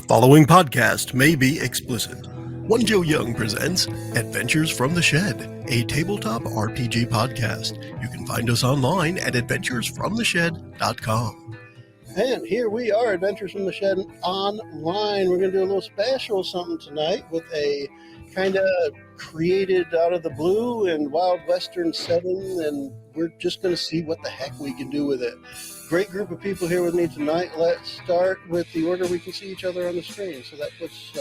following podcast may be explicit. One Joe Young presents Adventures from the Shed, a tabletop RPG podcast. You can find us online at adventuresfromtheshed.com. And here we are, Adventures from the Shed online. We're going to do a little special something tonight with a kind of created out of the blue and Wild Western setting, and we're just going to see what the heck we can do with it. Great group of people here with me tonight. Let's start with the order we can see each other on the screen. So that puts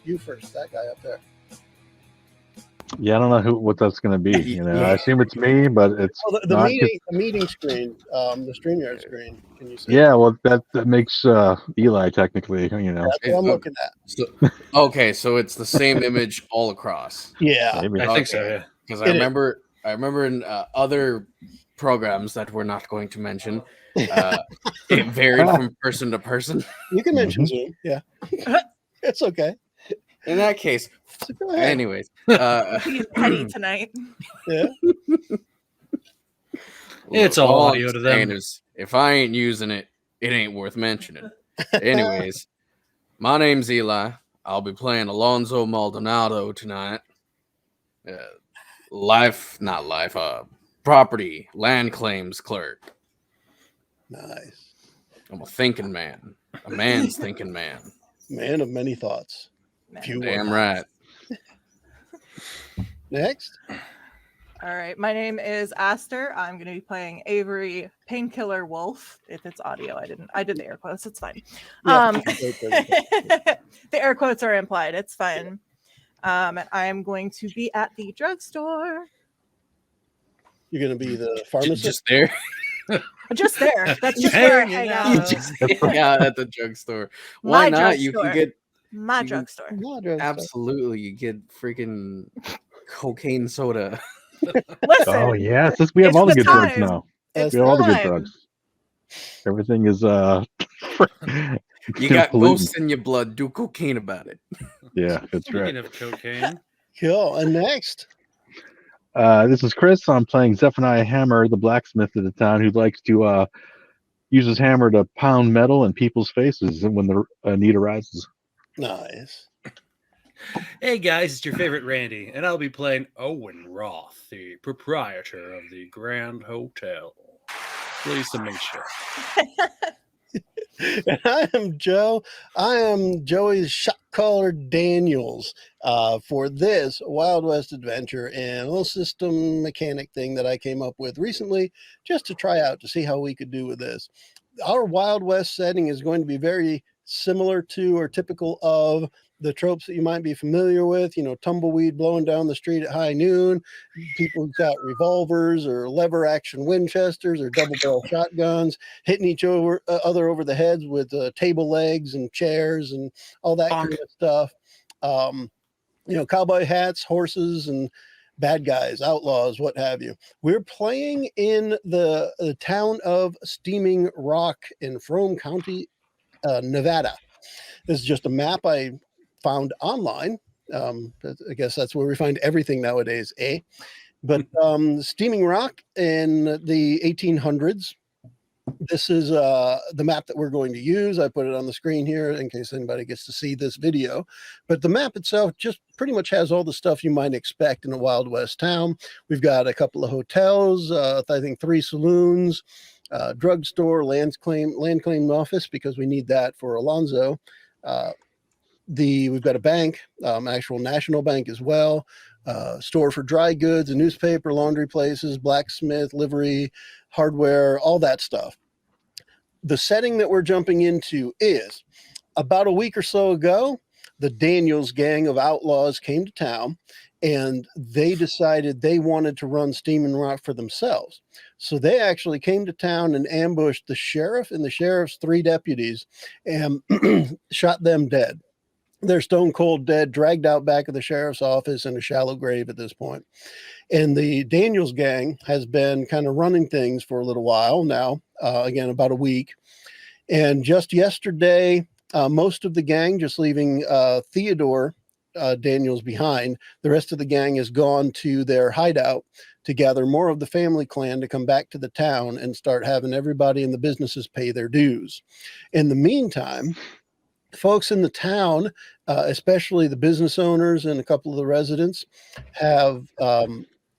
you first, that guy up there. Yeah, I don't know what that's going to be. You know, I assume it's me, but it's the meeting screen, the StreamYard screen. Can you see? Yeah, well, that makes Eli technically. You know, that's what I'm looking at. Okay, so it's the same image all across. Yeah, maybe. I think so. Yeah, because I remember in other programs that we're not going to mention, it varied from person to person. You can mention Zoom. Yeah, it's okay. In that case, anyways, he's petty tonight. Yeah, it's all audio to them. If I ain't using it, it ain't worth mentioning. Anyways, my name's Eli. I'll be playing Alonzo Maldonado tonight. Property land claims clerk. Nice. I'm a thinking man. A man's thinking man. Man of many thoughts. Damn right. Next. All right. My name is Aster. I'm going to be playing Avery Painkiller Wolf. If it's audio, I did the air quotes. It's fine. Yeah, the air quotes are implied. It's fine. And I am going to be at the drugstore. You're going to be the pharmacist? Just there? Just there. That's just where I hang out. Yeah, at the drugstore. Why not? Drugstore. You can get my drugstore. Absolutely. You get freaking cocaine soda. Listen. Oh, yes. We have all the good drugs now. We have all the good drugs. Everything is you got ghosts in your blood. Do cocaine about it. Yeah, that's right. Speaking of cocaine. Cool. And next. This is Chris. I'm playing Zephaniah Hammer, the blacksmith of the town, who likes to use his hammer to pound metal in people's faces when the need arises. Nice. Hey guys, it's your favorite Randy, and I'll be playing Owen Roth, the proprietor of the Grand Hotel. Pleased to meet you. And I am Joe. I am Joey's shot caller Daniels for this Wild West adventure and a little system mechanic thing that I came up with recently just to try out to see how we could do with this. Our Wild West setting is going to be very similar to or typical of the tropes that you might be familiar with, you know, tumbleweed blowing down the street at high noon, people who've got revolvers or lever action Winchesters or double barrel shotguns, hitting each other over the heads with table legs and chairs and all that kind of stuff. You know, cowboy hats, horses, and bad guys, outlaws, what have you. We're playing in the town of Steamrock in Frome County, Nevada. This is just a map I found online. I guess that's where we find everything nowadays, eh? But Steamrock in the 1800s. This is the map that we're going to use. I put it on the screen here in case anybody gets to see this video. But the map itself just pretty much has all the stuff you might expect in a Wild West town. We've got a couple of hotels, I think 3 saloons, drugstore, land claim office, because we need that for Alonzo. We've got a bank, actual national bank as well, store for dry goods, a newspaper, laundry places, blacksmith, livery, hardware, all that stuff. The setting that we're jumping into is about a week or so ago, the Daniels gang of outlaws came to town and they decided they wanted to run Steamrock for themselves. So they actually came to town and ambushed the sheriff and the sheriff's 3 deputies and shot them dead. They're stone cold dead, dragged out back of the sheriff's office in a shallow grave at this point. And the Daniels gang has been kind of running things for a little while now, again, about a week. And just yesterday, most of the gang, just leaving Theodore Daniels behind, the rest of the gang has gone to their hideout to gather more of the family clan to come back to the town and start having everybody in the businesses pay their dues. In the meantime, folks in the town, especially the business owners and a couple of the residents, have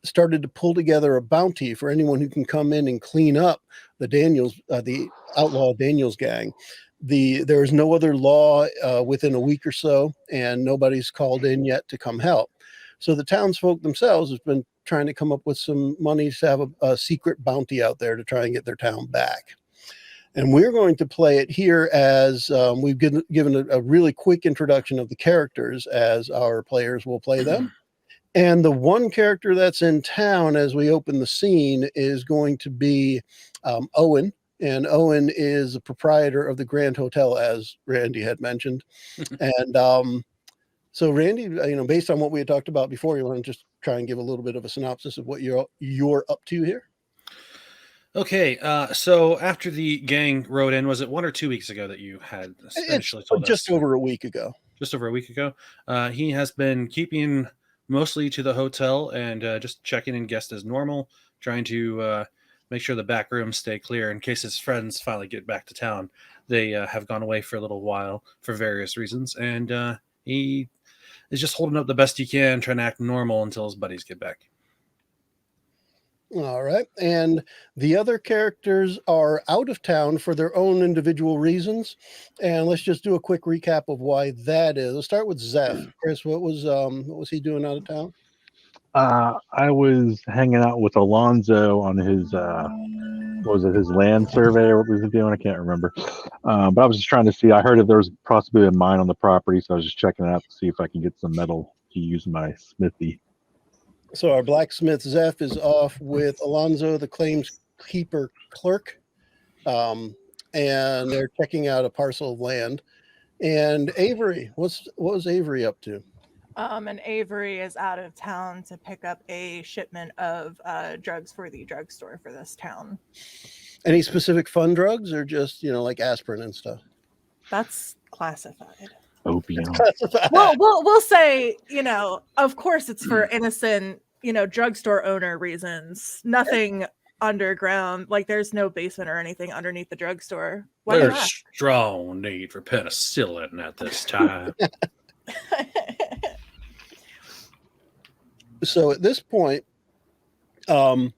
started to pull together a bounty for anyone who can come in and clean up the outlaw Daniels gang. There is no other law within a week or so, and nobody's called in yet to come help. So the townsfolk themselves have been trying to come up with some money to have a secret bounty out there to try and get their town back. And we're going to play it here as we've given a really quick introduction of the characters as our players will play them. And the one character that's in town as we open the scene is going to be Owen. And Owen is the proprietor of the Grand Hotel, as Randy had mentioned. And so, Randy, based on what we had talked about before, you want to just try and give a little bit of a synopsis of what you're up to here? Okay, so after the gang rode in, was it 1 or 2 weeks ago that you had initially told us? Just over a week ago. Just over a week ago. He has been keeping mostly to the hotel and just checking in guests as normal, trying to make sure the back rooms stay clear in case his friends finally get back to town. They have gone away for a little while for various reasons, and he is just holding up the best he can, trying to act normal until his buddies get back. All right. And the other characters are out of town for their own individual reasons. And let's just do a quick recap of why that is. Let's start with Zeph. Chris, what was he doing out of town? I was hanging out with Alonzo on his his land survey, or what was he doing? I can't remember. But I was just trying to see. I heard that there was possibly a mine on the property, so I was just checking it out to see if I can get some metal to use my smithy. So our blacksmith Zeph is off with Alonzo, the claims keeper clerk, and they're checking out a parcel of land. And Avery, what was Avery up to? And Avery is out of town to pick up a shipment of drugs for the drugstore for this town. Any specific fun drugs, or just like aspirin and stuff? That's classified. Opium. Well, we'll say, of course it's for innocent, drugstore owner reasons. Nothing underground, like there's no basement or anything underneath the drugstore. Why There's not? strong need for penicillin at this time. So at this point, Owen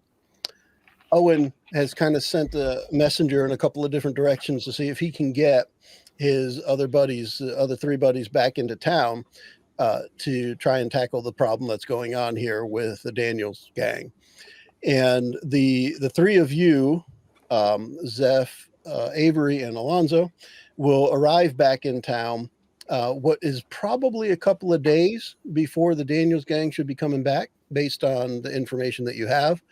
has kind of sent a messenger in a couple of different directions to see if he can get his other buddies, the other three buddies, back into town to try and tackle the problem that's going on here with the Daniels gang. And the three of you, Zeph, Avery, and Alonzo, will arrive back in town what is probably a couple of days before the Daniels gang should be coming back, based on the information that you have.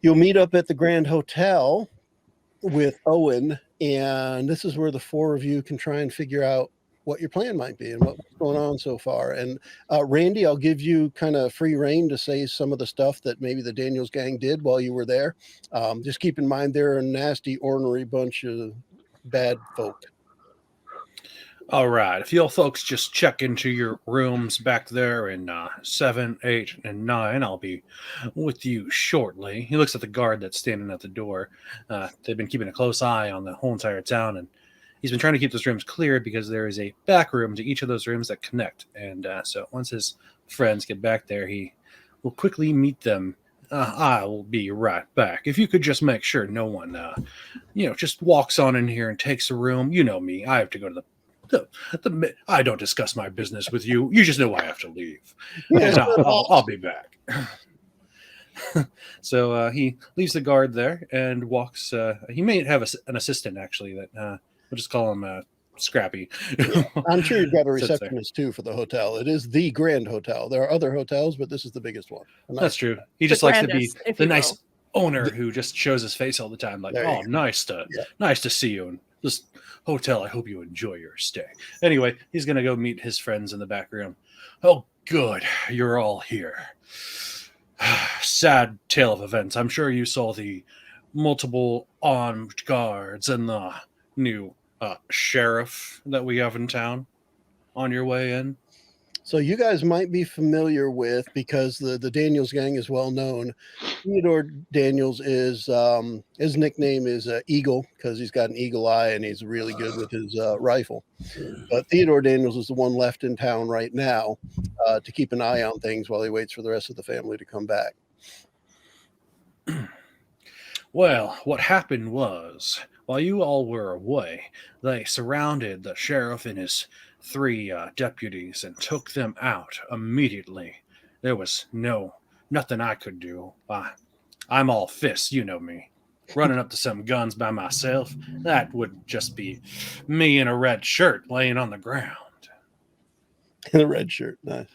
You'll meet up at the Grand Hotel with Owen, and this is where the four of you can try and figure out what your plan might be and what's going on so far. And Randy, I'll give you kind of free reign to say some of the stuff that maybe the Daniels gang did while you were there. Just keep in mind they're a nasty, ornery bunch of bad folk. All right. If you folks just check into your rooms back there in 7, 8, and 9, I'll be with you shortly. He looks at the guard that's standing at the door. They've been keeping a close eye on the whole entire town, and he's been trying to keep those rooms clear because there is a back room to each of those rooms that connect. And so once his friends get back there, he will quickly meet them. I will be right back. If you could just make sure no one, just walks on in here and takes a room. You know me. I have to go to the I don't discuss my business with you. You just know I have to leave. Yeah. I'll be back. So he leaves the guard there and walks. He may have an assistant, actually, that we'll just call him Scrappy. I'm sure you've got a receptionist, too, for the hotel. It is the Grand Hotel. There are other hotels, but this is the biggest one. That's true. He just likes to be the nice owner who just shows his face all the time. Like, oh, nice to see you. And this hotel, I hope you enjoy your stay. Anyway, he's going to go meet his friends in the back room. Oh, good. You're all here. Sad tale of events. I'm sure you saw the multiple armed guards and the new sheriff that we have in town on your way in. So you guys might be familiar with, because the Daniels gang is well known. Theodore Daniels is his nickname is Eagle, because he's got an eagle eye and he's really good with his rifle. But Theodore Daniels is the one left in town right now to keep an eye on things while he waits for the rest of the family to come back. Well, what happened was, while you all were away, they surrounded the sheriff and his 3 deputies and took them out immediately. There was nothing I could do. I'm all fists, you know me. Running up to some guns by myself, that would just be me in a red shirt laying on the ground. In a red shirt. Nice.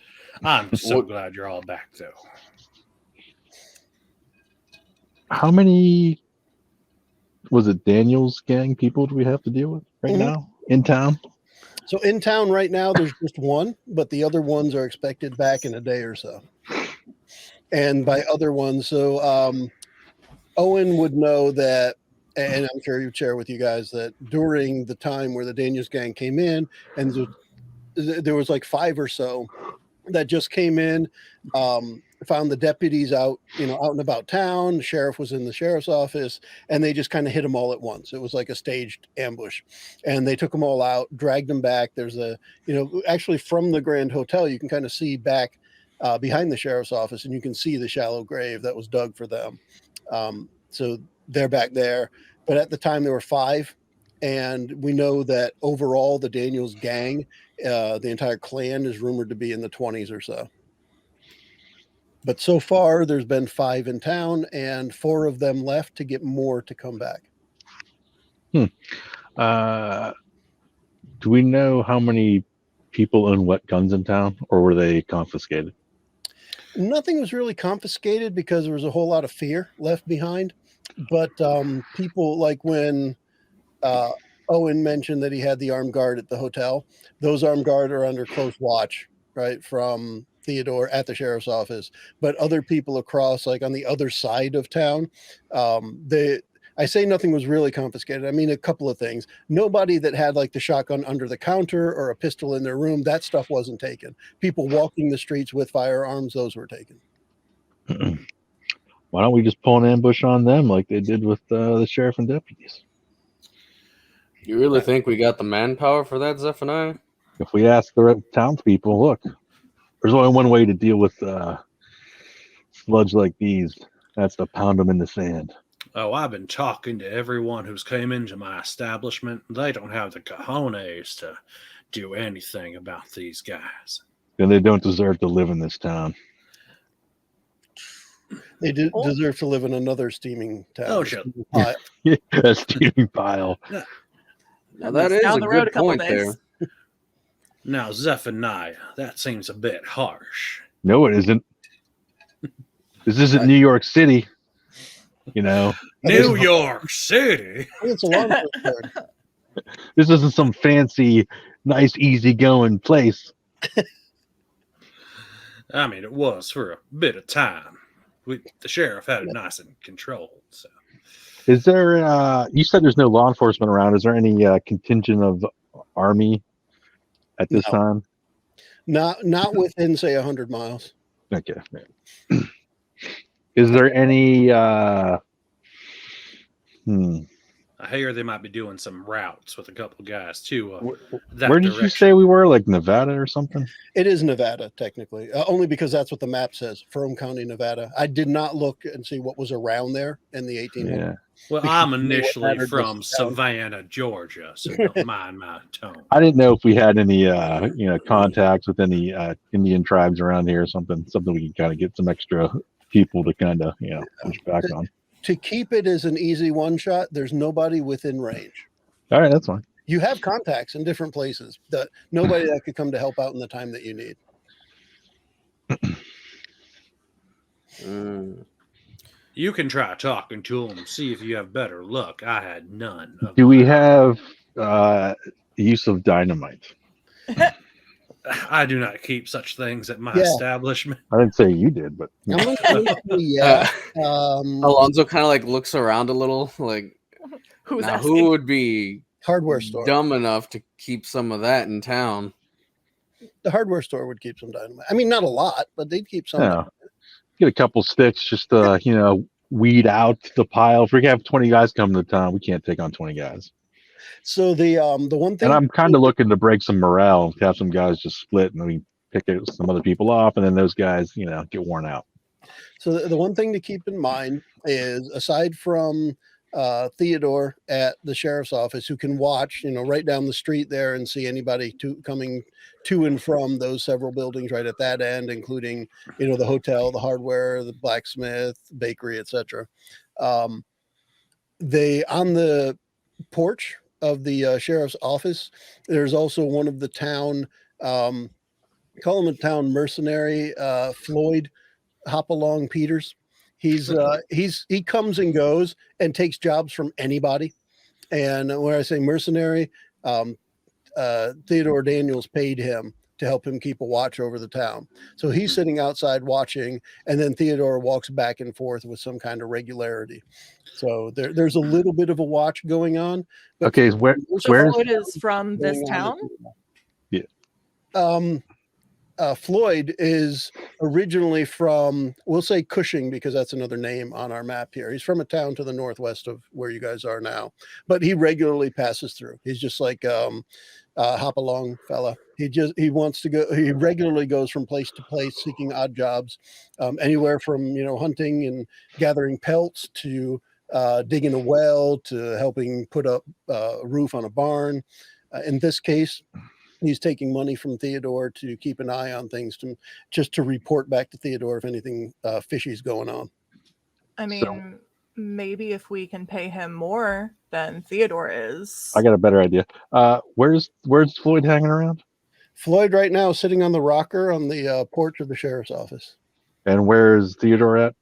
I'm so glad you're all back, though. How many was it Daniels gang people do we have to deal with right now in town? So in town right now, there's just one, but the other ones are expected back in a day or so. And by other ones, so Owen would know that, and I'm sure he'd share with you guys that during the time where the Daniels gang came in, and there was like 5 or so that just came in, found the deputies out and about town. The sheriff was in the sheriff's office, and they just kind of hit them all at once. It was like a staged ambush, and they took them all out, dragged them back. There's actually from the Grand Hotel, you can kind of see back behind the sheriff's office, and you can see the shallow grave that was dug for them. So they're back there, but at the time there were 5. And we know that overall the Daniels gang, the entire clan, is rumored to be in the 20s or so. But so far, there's been 5 in town, and 4 of them left to get more to come back. Do we know how many people own what guns in town, or were they confiscated? Nothing was really confiscated because there was a whole lot of fear left behind. But people, like when Owen mentioned that he had the armed guard at the hotel, those armed guard are under close watch, right, from Theodore at the sheriff's office. But other people across, like on the other side of town, I say nothing was really confiscated. I mean, a couple of things. Nobody that had like the shotgun under the counter or a pistol in their room, that stuff wasn't taken. People walking the streets with firearms, those were taken. Why don't we just pull an ambush on them like they did with the sheriff and deputies? You really think we got the manpower for that, Zephaniah? If we ask the townspeople, look, there's only one way to deal with sludge like these. That's to pound them in the sand. Oh, I've been talking to everyone who's came into my establishment. They don't have the cojones to do anything about these guys. Then they don't deserve to live in this town. They deserve to live in another steaming town. Oh, shit. A steaming pile. Now that is down a the road good a couple point days. there. Now, Zephaniah, that seems a bit harsh. No, it isn't. This isn't New York City. New York City? It's a long word. This isn't some fancy, nice, easygoing place. I mean, it was for a bit of time. The sheriff had it nice and controlled. So, Is there? You said there's no law enforcement around. Is there any contingent of army at this time? Not within, say, 100 miles. Okay. Is there any? I hear they might be doing some routes with a couple guys too. Where did you say we were? Like Nevada or something? It is Nevada, technically, only because that's what the map says, Frome County, Nevada. I did not look and see what was around there in the 1800s. Yeah. Well, I'm initially from Savannah, Georgia, so don't mind my tone. I didn't know if we had any, contacts with any Indian tribes around here or something we can kind of get some extra people to kind of, push back on. To keep it as an easy one shot, there's nobody within range. All right, that's fine. You have contacts in different places, but nobody that could come to help out in the time that you need. You can try talking to them, see if you have better luck. I had none. Do we have use of dynamite? I do not keep such things at my establishment. I didn't say you did, but Alonzo kind of like looks around a little, like Who would be hardware store dumb enough to keep some of that in town? The hardware store would keep some dynamite. I mean, not a lot, but they'd keep some. Yeah. Get a couple sticks, just weed out the pile. If we have 20 guys coming to town, we can't take on 20 guys. So the one thing, And I'm kind of looking to break some morale, to have some guys just split, and then we pick some other people off, and then those guys, get worn out. So the one thing to keep in mind is, aside from Theodore at the sheriff's office, who can watch, right down the street there and see anybody coming to and from those several buildings right at that end, including, the hotel, the hardware, the blacksmith, bakery, etc. They, on the porch of the sheriff's office, there's also one of the town, call him a town mercenary, Floyd Hopalong Peters. He comes and goes and takes jobs from anybody. And when I say mercenary, Theodore Daniels paid him to help him keep a watch over the town. So he's sitting outside watching, and then Theodore walks back and forth with some kind of regularity. So there's a little bit of a watch going on. Okay, where's Floyd is from this town? Yeah. Floyd is originally from, we'll say Cushing, because that's another name on our map here. He's from a town to the northwest of where you guys are now, but he regularly passes through. He's just like hop along fella. He wants to go. He regularly goes from place to place seeking odd jobs, anywhere from hunting and gathering pelts to digging a well to helping put up a roof on a barn. In this case, he's taking money from Theodore to keep an eye on things, just to report back to Theodore if anything fishy is going on. I mean, maybe if we can pay him more than Theodore is. I got a better idea. Where's Floyd hanging around? Floyd right now is sitting on the rocker on the porch of the sheriff's office. And where's Theodore at?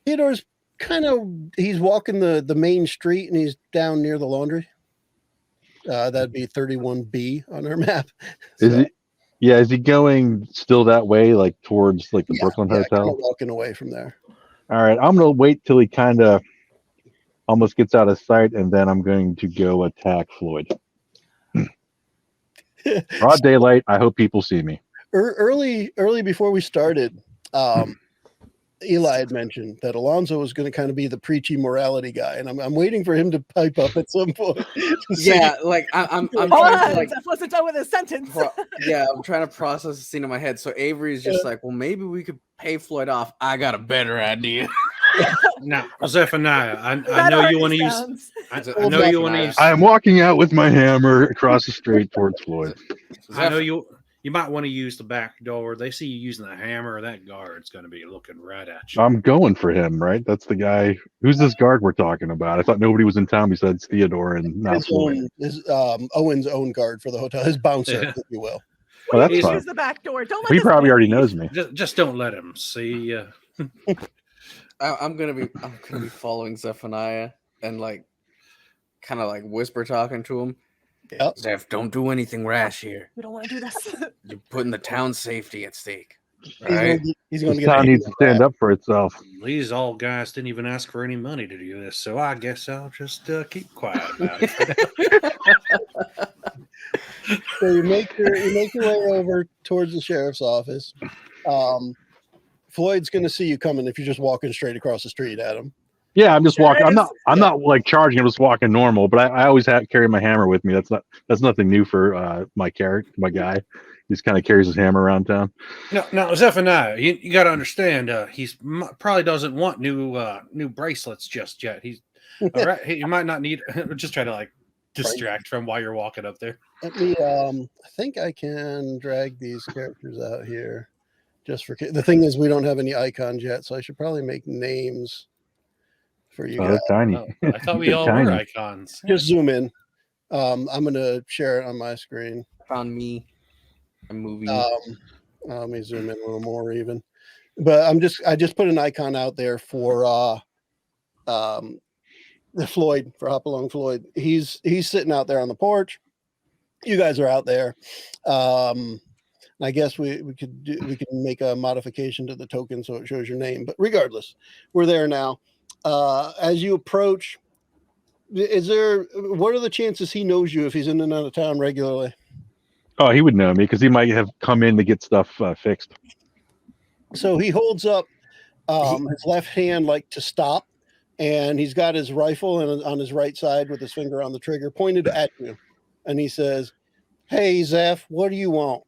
Theodore's he's walking the main street, and he's down near the laundry. That'd be 31B on our map. Is he going still that way, like towards the Brooklyn Hotel? Kind of walking away from there. All right, I'm gonna wait till he kind of almost gets out of sight, and then I'm going to go attack Floyd. Broad daylight. I hope people see me. Early before we started, Eli had mentioned that Alonzo was going to kind of be the preachy morality guy, and I'm waiting for him to pipe up at some point. Yeah, like I'm Hold trying on, to Jeff wasn't done with his sentence. I'm trying to process the scene in my head. So Avery's just like, well, maybe we could pay Floyd off. I got a better idea. Now, Zephaniah, I know you want to use. I know you want to use. I am walking out with my hammer across the street towards Floyd. I know you might want to use the back door. They see you using the hammer. That guard's going to be looking right at you. I'm going for him, right? That's the guy. Who's this guard we're talking about? I thought nobody was in town besides Theodore and not Floyd. Owen's own guard for the hotel, his bouncer, if you will. Oh, that's Use fine. the back door. Don't let He this probably man already leave. knows me. Just don't let him see. I'm gonna be following Zephaniah and kind of whisper talking to him. Yep. Zeph, don't do anything rash here. We don't want to do this. You're putting the town's safety at stake. He's Right? going to This get town needs to stand up for itself. These old guys didn't even ask for any money to do this, so I guess I'll just keep quiet about it. So you make your way over towards the sheriff's office. Floyd's going to see you coming if you're just walking straight across the street at him. Yeah, I'm just walking. I'm Yes. not charging. I'm just walking normal. But I always carry my hammer with me. That's nothing new for my guy. He just kind of carries his hammer around town. No, Zephaniah, you got to understand. He's probably doesn't want new bracelets just yet. He's all right. He might not need. Just try to distract from while you're walking up there. Let me. I think I can drag these characters out here. Just for the thing is, we don't have any icons yet, so I should probably make names for you guys. That's tiny. Oh, I thought we all were icons. Just zoom in. I'm going to share it on my screen. Found me a movie. Let me zoom in a little more even. But I just put an icon out there for the Floyd, for Hopalong Floyd. He's sitting out there on the porch. You guys are out there. I guess we can make a modification to the token so it shows your name. But regardless, we're there now. As you approach, what are the chances he knows you if he's in and out of town regularly? Oh, he would know me because he might have come in to get stuff fixed. So he holds up his left hand like to stop, and he's got his rifle on his right side with his finger on the trigger pointed at you. And he says, "Hey, Zeph, what do you want?"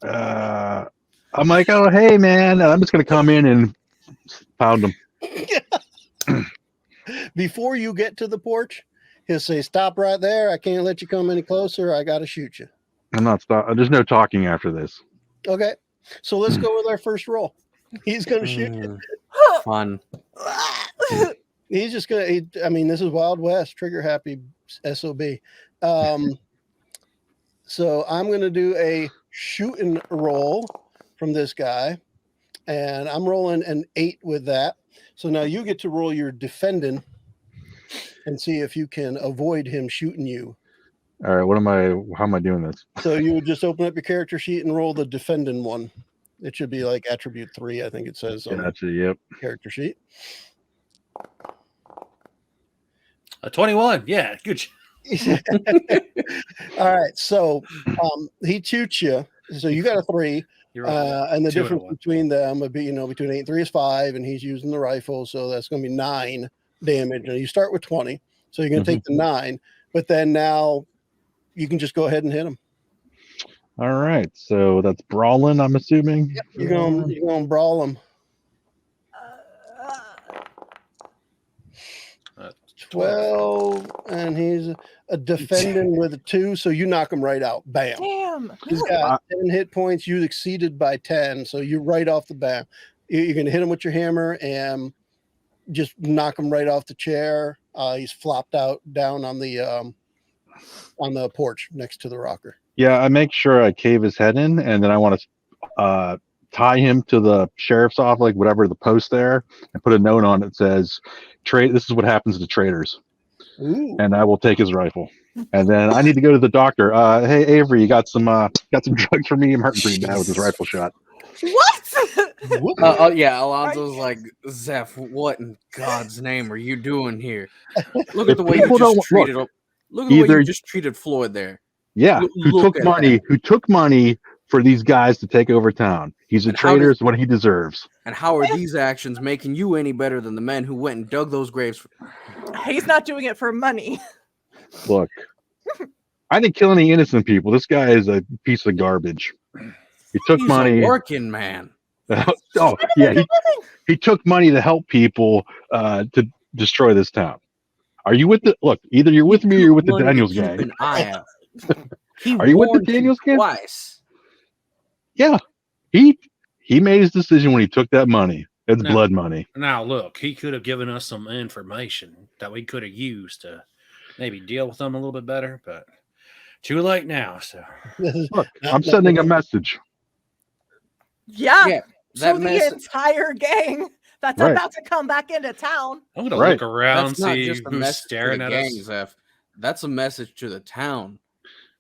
I'm like, oh, hey, man. I'm just going to come in and pound him. Before you get to the porch, he'll say, "Stop right there. I can't let you come any closer. I got to shoot you." I'm not stopping. There's no talking after this. Okay. So let's go with our first roll. He's going to shoot you. Fun. He's just going to, I mean, this is Wild West, trigger happy SOB. So I'm going to do a shooting roll from this guy, and I'm rolling an 8 with that. So now you get to roll your defending and see if you can avoid him shooting you. All right. How am I doing this? So you would just open up your character sheet and roll the defending one. It should be like attribute 3, I think it says on Gotcha. Yep. the character sheet. A 21. Yeah, good. All right. So he shoots you. So you got a 3. You're right. And the 2 and a difference 1. between them would be, between 8 and 3 is 5, and he's using the rifle. So that's going to be 9 damage. And you start with 20. So you're going to take the 9. But then now you can just go ahead and hit him. All right. So that's brawling, I'm assuming. Yep. You're going to brawl him. 12, and he's a defending with a 2, so you knock him right out. Bam. Damn. He's got 10 hit points. You exceeded by 10, so you're right off the bat. You're going to hit him with your hammer and just knock him right off the chair. He's flopped out down on the porch next to the rocker. Yeah, I make sure I cave his head in, and then I want to tie him to the sheriff's office, like whatever the post there, and put a note on it that says, this is what happens to traitors. Ooh. And I will take his rifle. And then I need to go to the doctor. Hey, Avery, you got some drugs for me? I'm hurting pretty bad with this rifle shot. What? Yeah, Alonzo's like, Zeph, what in God's name are you doing here? Look at the way you just treated him. Look at the way you just treated Floyd there. Yeah, who took money for these guys to take over town. He's a traitor, is what he deserves. And how are these actions making you any better than the men who went and dug those graves? He's not doing it for money. Look, I didn't kill any innocent people. This guy is a piece of garbage. He took money. A working man. Oh yeah, he took money to help people to destroy this town. Are you with the look? Either you're with me or you're with the Daniels gang. An eye out. Are you with the Daniels gang? Twice. Yeah, he made his decision when he took that money. It's blood money. Now look, he could have given us some information that we could have used to maybe deal with them a little bit better, but too late now. So look, I'm sending a message. Yeah. So the entire gang that's about to come back into town. I'm gonna look around, see who's staring at us. Zeph. That's a message to the town.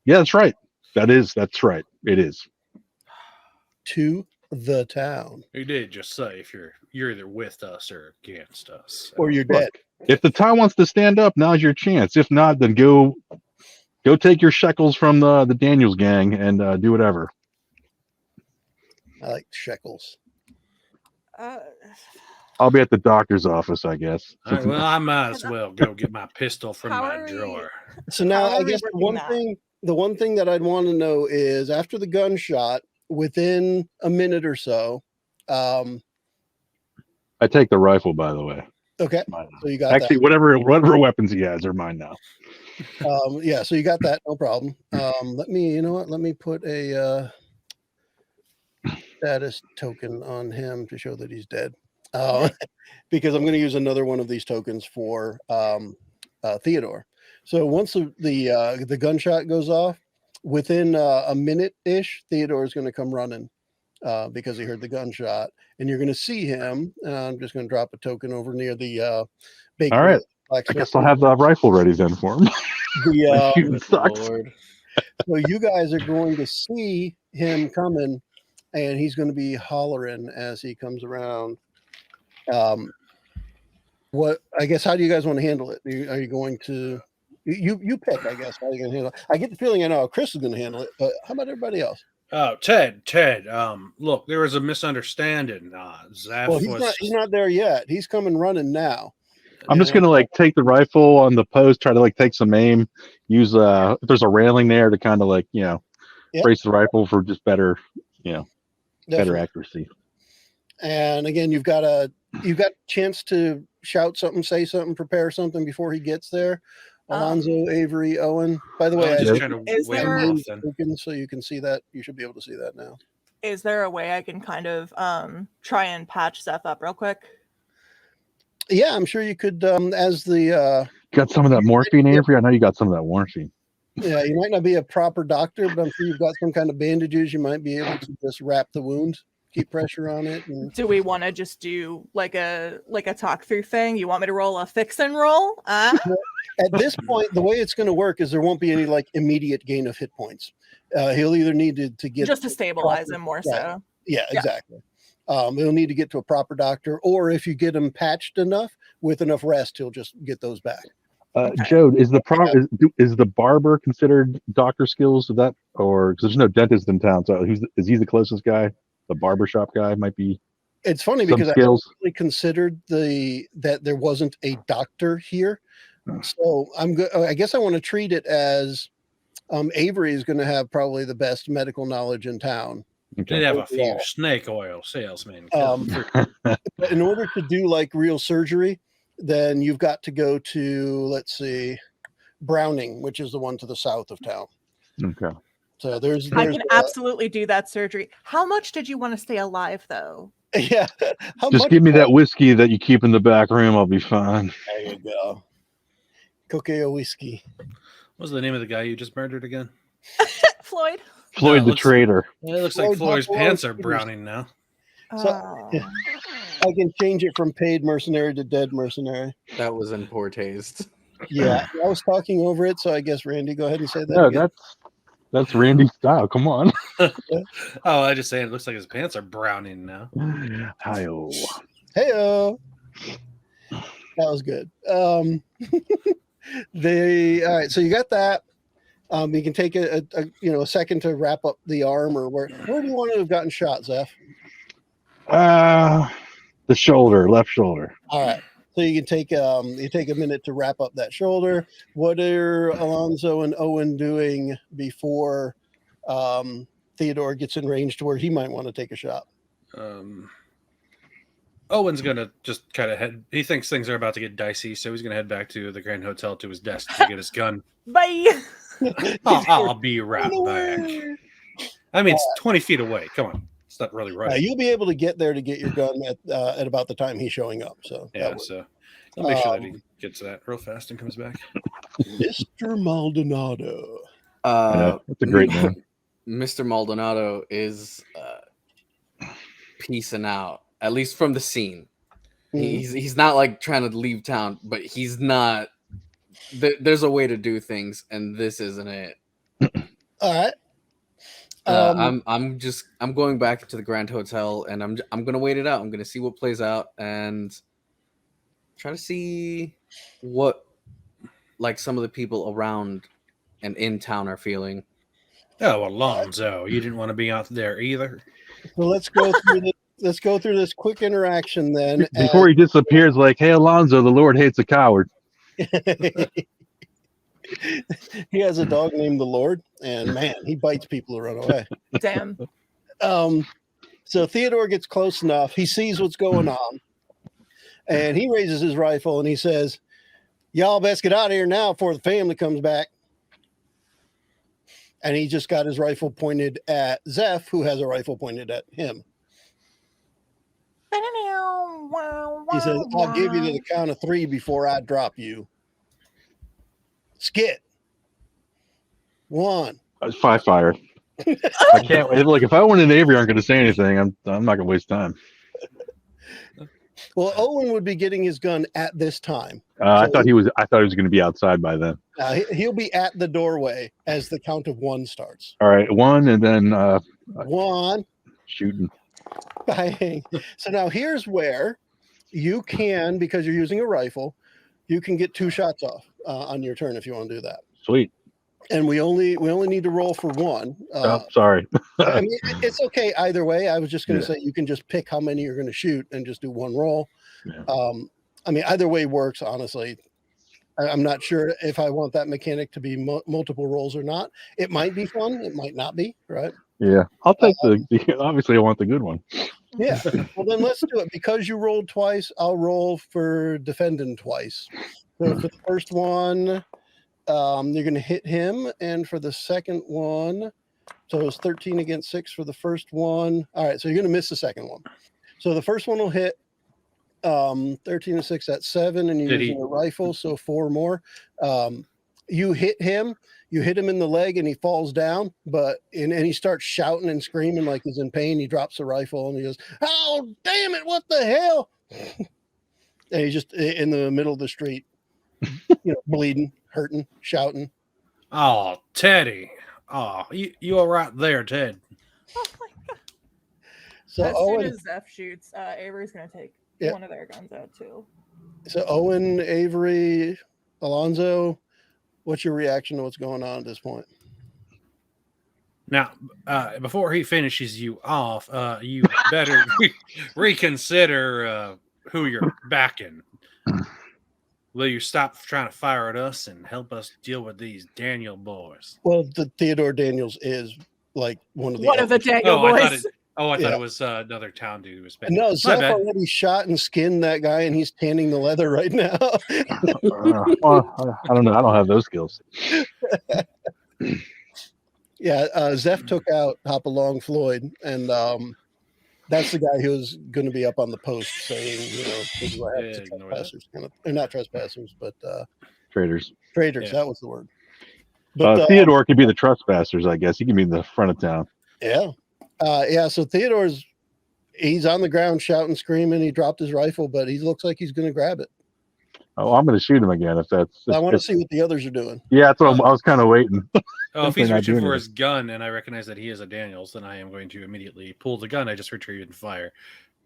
Yeah, that's right. That's right. It is. To the town. He did just say if you're either with us or against us. Or you're dead. If the town wants to stand up, now's your chance. If not, then go take your shekels from the Daniels gang and do whatever. I like shekels. I'll be at the doctor's office, I guess. Right, well, I might as well go get my pistol from my drawer. So now I guess the one thing that I'd want to know is after the gunshot, within a minute or so, I take the rifle, by the way. Okay. So you got actually that. whatever weapons he has are mine now. Yeah, so you got that, no problem. Let me put a status token on him to show that he's dead. Because I'm going to use another one of these tokens for Theodore. So once the gunshot goes off, within a minute-ish, Theodore is going to come running because he heard the gunshot, and you're going to see him. I'm just going to drop a token over near the bakery. All right. I guess I'll have the rifle ready then for him. Shooting sucks. So you guys are going to see him coming, and he's going to be hollering as he comes around. How do you guys want to handle it? Are you going to You pick, I guess, how you're gonna handle it. I get the feeling I know how Chris is gonna handle it, but how about everybody else? Oh, Ted. Look, there was a misunderstanding. Zeph Well, was. he's not there yet. He's coming running now. I'm just gonna like take the rifle on the post, try to like take some aim, use if there's a railing there to kind of like Yep. brace the rifle for just better better Definitely. accuracy. And again, you've got a chance to shout something, say something, prepare something before he gets there. Alonzo, Avery, Owen. By the way, I'm I just trying to Is wave there- him off then. open so you can see that. You should be able to see that now. Is there a way I can kind of try and patch Seth up real quick? Yeah, I'm sure you could. As the Got some of that morphine, Avery? I know you got some of that morphine. yeah, you might not be a proper doctor, but I'm sure you've got some kind of bandages. You might be able to just wrap the wound, keep pressure on it. And Do we want to just do like a talk through thing? You want me to roll a fix and roll? at this point, the way it's going to work is there won't be any like immediate gain of hit points. He'll either need to get Just to stabilize proper- him more right. so. Yeah, Yeah. exactly. He'll need to get to a proper doctor, or if you get him patched enough with enough rest, he'll just get those back. Okay. Joe, is the barber considered doctor skills of that, or because there's no dentist in town? So is he the closest guy? The barbershop guy might be. It's funny Some because skills. I really considered that there wasn't a doctor here, so I guess I want to treat it as Avery is going to have probably the best medical knowledge in town. Okay. Did have a few Overall. snake oil salesmen. But in order to do like real surgery, then you've got to go to, let's see, Browning, which is the one to the south of town. Okay. So there's I can absolutely do that surgery. How much did you want to stay alive though? yeah. How Just much give me more? that whiskey that you keep in the back room. I'll be fine. There you go. Coqueo whiskey. What was the name of the guy you just murdered again? Floyd. Floyd the looks- traitor. Yeah, it looks Floyd like Floyd's Buffalo pants are Peters. browning now. So- Oh. yeah. I can change it from paid mercenary to dead mercenary. That was in poor taste. Yeah, I was talking over it, so I guess Randy, go ahead and say that. No, again. that's Randy's style. Come on. Oh, I just saying it looks like his pants are browning now. Hi-oh. Heyo. That was good. All right, so you got that. You can take a second to wrap up the arm, or where do you want to have gotten shot, Zeph? The shoulder, left shoulder. All right. So you can take a minute to wrap up that shoulder. What are Alonzo and Owen doing before Theodore gets in range to where he might want to take a shot? Owen's gonna just kind of head. He thinks things are about to get dicey, so he's gonna head back to the Grand Hotel to his desk to get his gun. Bye. I'll be right back. I mean, it's 20 feet away. Come on, it's not really right. You'll be able to get there to get your gun at about the time he's showing up. So that Yeah, works. so I'll make sure that he gets that real fast and comes back. Mr. Maldonado. That's a great name. Mr. Maldonado is peacing out, at least from the scene. He's not like trying to leave town, but he's not. There's a way to do things, and this isn't it. All right. I'm going back to the Grand Hotel, and I'm gonna wait it out. I'm gonna see what plays out and try to see what like some of the people around and in town are feeling. Oh, Alonzo, you didn't want to be out there either. So let's go through this. Let's go through this quick interaction then. Before he disappears, like, hey, Alonzo, the Lord hates a coward. He has a dog named the Lord, and man, he bites people who run away. Damn. So Theodore gets close enough. He sees what's going on, and he raises his rifle and he says, "Y'all best get out of here now before the family comes back." And he just got his rifle pointed at Zeph, who has a rifle pointed at him. He says, "I'll give you to the count of 3 before I drop you. Skit. 1." It's 5 fire. I can't wait. Like, if I went in Avery, aren't going to say anything. I'm not going to waste time. Well, Owen would be getting his gun at this time. I thought he was going to be outside by then. He'll be at the doorway as the count of 1 starts. All right, 1, and then 1. shooting. Bang. So now here's where you can, because you're using a rifle, you can get 2 shots off on your turn if you want to do that. Sweet. And we only need to roll for 1. Sorry. I mean, it's okay either way. I was just going to Yeah. say you can just pick how many you're going to shoot and just do 1 roll. Yeah. I mean, either way works, honestly. I'm not sure if I want that mechanic to be multiple rolls or not. It might be fun. It might not be, right? Yeah. I'll take the obviously I want the good one. Yeah. Well, then let's do it. Because you rolled twice, I'll roll for defending twice. So for the first one, you're going to hit him. And for the second one, so it was 13 against 6 for the first one. All right. So you're going to miss the second one. So the first one will hit 13 and 6, that's 7. And you're using a rifle. So 4 more. You hit him in the leg and he falls down, and he starts shouting and screaming like he's in pain. He drops the rifle and he goes, "Oh, damn it. What the hell?" And he's just in the middle of the street, bleeding, hurting, shouting. Oh, Teddy. Oh, you are right there, Ted. Oh my god. So as Owen, soon as Zeph shoots, Avery's going to take one of their guns out too. So Owen, Avery, Alonzo, what's your reaction to what's going on at this point? Now, before he finishes you off, you better reconsider who you're backing. Will you stop trying to fire at us and help us deal with these Daniel boys? Well, the Theodore Daniels is like one of the Daniel boys. I thought it was another town dude who was bad. No, Zeph already shot and skinned that guy, and he's tanning the leather right now. Well, I don't know. I don't have those skills. Yeah, Zeph took out Hopalong Floyd, and that's the guy who was going to be up on the post saying, this is what happens to trespassers. They're not trespassers, but Traitors. Traitors, that was the word. But Theodore could be the trespassers, I guess. He can be in the front of town. Yeah. So he's on the ground shouting, screaming. He dropped his rifle, but he looks like he's going to grab it. Oh, I'm going to shoot him again I want to see what the others are doing. Yeah, that's what I was kind of waiting. Oh, if he's reaching for his gun and I recognize that he is a Daniels, then I am going to immediately pull the gun I just retrieved and fire.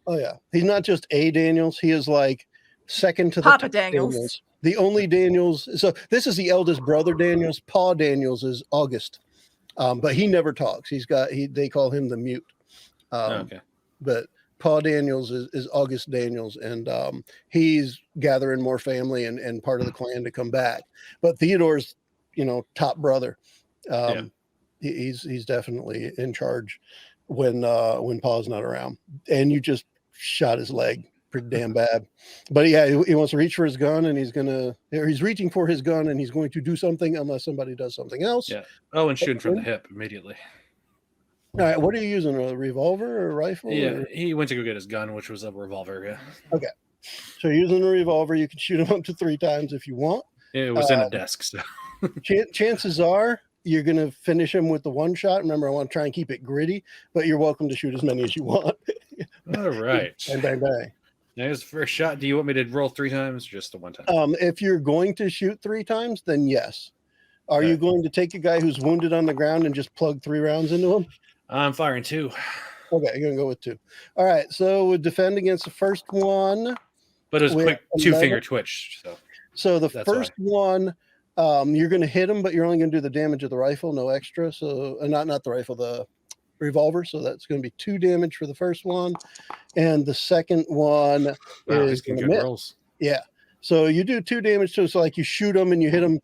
Oh, yeah. He's not just a Daniels. He is like second to the Papa Daniels. The only Daniels. So this is the eldest brother Daniels. Pa Daniels is August. But he never talks. They call him the mute. Okay. But Pa Daniels is August Daniels, and he's gathering more family and part of the clan to come back. But Theodore's, top brother. He's definitely in charge when Pa's not around. And you just shot his leg pretty damn bad. But yeah, he wants to reach for his gun, and he's reaching for his gun, and he's going to do something unless somebody does something else. Yeah. Oh, and shooting from the hip immediately. All right, what are you using? A revolver or a rifle? Yeah, he went to go get his gun, which was a revolver. Yeah. Okay. So you're using a revolver. You can shoot him up to 3 times if you want. It was in a desk. So chances are you're going to finish him with the 1 shot. Remember, I want to try and keep it gritty, but you're welcome to shoot as many as you want. All right. And bang, bang. There's the first shot. Do you want me to roll 3 times or just the 1 time? If you're going to shoot 3 times, then yes. Are you going to take a guy who's wounded on the ground and just plug 3 rounds into him? I'm firing 2. Okay, you're going to go with 2. All right, so we'll defend against the first one. But it was a quick 2-finger twitch. So the first one, you're going to hit him, but you're only going to do the damage of the rifle, no extra. So not the rifle, the revolver. So that's going to be 2 damage for the first one. And the second one is going to miss. Rolls. Yeah. So you do 2 damage to him. So like you shoot him and you hit him.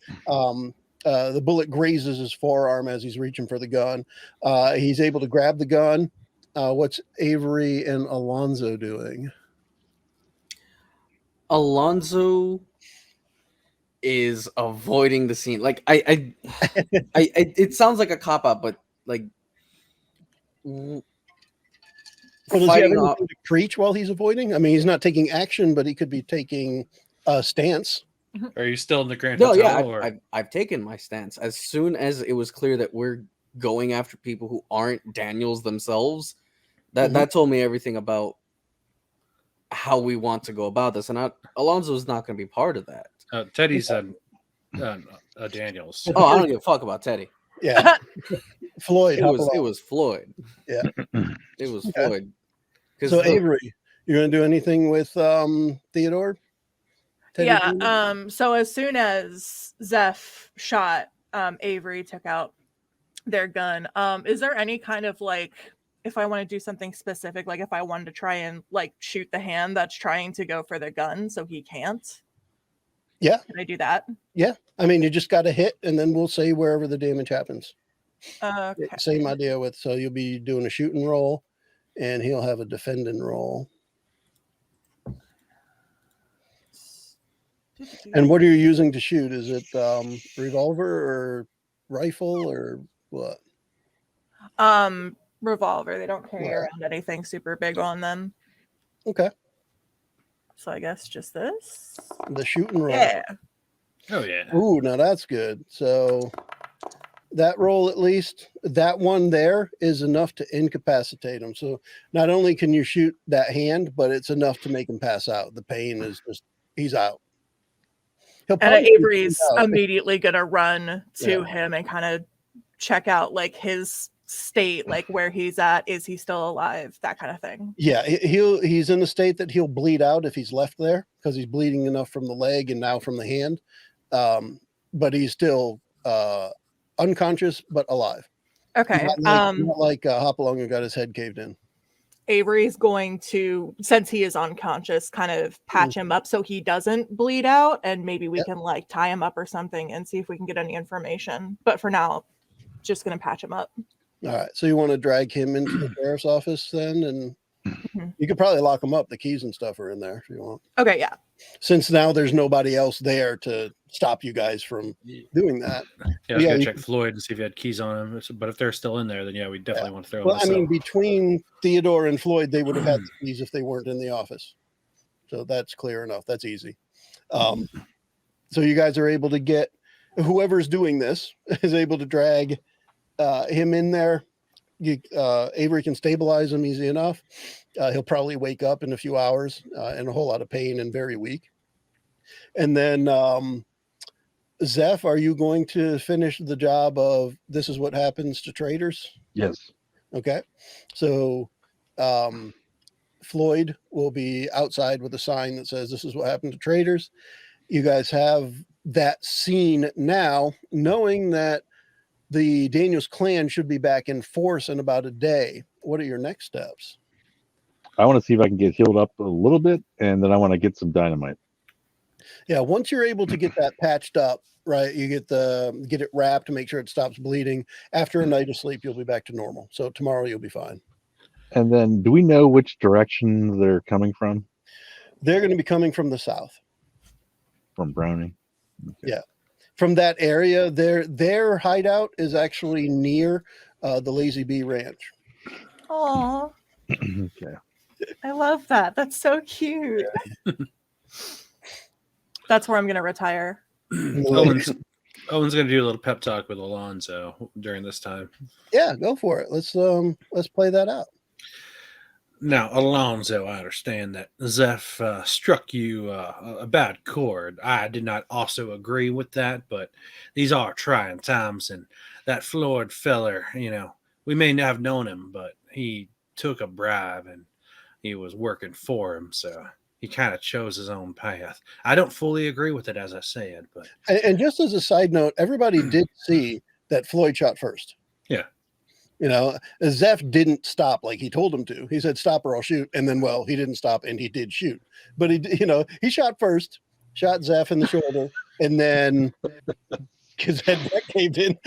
The bullet grazes his forearm as he's reaching for the gun. He's able to grab the gun. What's Avery and Alonzo doing? Alonzo is avoiding the scene. Like I it sounds like a cop out, but like. Well, does he have anything to preach while he's avoiding? I mean, he's not taking action, but he could be taking a stance. Are you still in the Grand Hotel? Yeah, I've taken my stance. As soon as it was clear that we're going after people who aren't Daniels themselves, that told me everything about how we want to go about this. And Alonso's not going to be part of that. Teddy's a Daniels. Oh, I don't give a fuck about Teddy. Yeah. Floyd. It was Floyd. Yeah. It was Floyd. So Avery, you're going to do anything with Theodore? Yeah. Teddy? So as soon as Zeph shot, Avery took out their gun. Is there any kind of like, if I want to do something specific, like if I wanted to try and like shoot the hand that's trying to go for the gun so he can't? Yeah. Can I do that? Yeah. I mean, you just got to hit, and then we'll say wherever the damage happens. Okay. Same idea with, so you'll be doing a shooting roll, and he'll have a defending roll. And what are you using to shoot? Is it revolver or rifle or what? Revolver. They don't carry Right. around anything super big on them. Okay. So I guess just this. The shooting roll. Yeah. Oh yeah. Ooh, now that's good. So that roll, at least that one there, is enough to incapacitate him. So not only can you shoot that hand, but it's enough to make him pass out. The pain is just, he's out. He'll And probably Avery's pass out. immediately gonna run to Yeah. him and kind of check out like his state, like where he's at. Is he still alive? That kind of thing. Yeah, he's in the state that he'll bleed out if he's left there, because he's bleeding enough from the leg and now from the hand. But he's still unconscious but alive. Okay. Not like Hopalong, who got his head caved in. Avery's going to, since he is unconscious, kind of patch him up so he doesn't bleed out, and maybe we can like tie him up or something and see if we can get any information. But for now, just gonna patch him up. All right, so you want to drag him into the sheriff's office then, and Mhm. you could probably lock him up. The keys and stuff are in there if you want. Okay, yeah. Since now there's nobody else there to stop you guys from doing that. Yeah, I was Yeah, gonna you check Floyd and see if he had keys on him. But if they're still in there, then yeah, we definitely want to throw Well, this I mean, up. between Theodore and Floyd, they would have had the keys if they weren't in the office. So that's clear enough. That's easy. So you guys are able to get, whoever's doing this is able to drag him in there. Avery can stabilize him easy enough. He'll probably wake up in a few hours in a whole lot of pain and very weak. And then Zeph, are you going to finish the job of this is what happens to traitors? Yes. Okay. So Floyd will be outside with a sign that says this is what happened to traitors. You guys have that scene now, knowing that the Daniels clan should be back in force in about a day. What are your next steps? I want to see if I can get healed up a little bit, and then I want to get some dynamite. Yeah, once you're able to get that patched up, right, you get it wrapped to make sure it stops bleeding. After a night of sleep, you'll be back to normal. So tomorrow you'll be fine. And then, do we know which direction they're coming from? They're going to be coming from the south. From Browning. Okay. Yeah. From that area, their hideout is actually near the Lazy Bee Ranch. Oh, Okay. I love that. That's so cute. That's where I'm gonna retire. Owen's gonna do a little pep talk with Alonzo during this time. Yeah, go for it. Let's play that out. Now, Alonzo, I understand that Zeph struck you a bad chord. I did not also agree with that, but these are trying times, and that Floyd feller, we may not have known him, but he took a bribe and he was working for him, so he kind of chose his own path. I don't fully agree with it, as I said, but And just as a side note, everybody did see that Floyd shot first. Yeah. Zeph didn't stop like he told him to. He said, "Stop or I'll shoot." And then, well, he didn't stop and he did shoot. But he shot first, shot Zeph in the shoulder, and then his head caved in.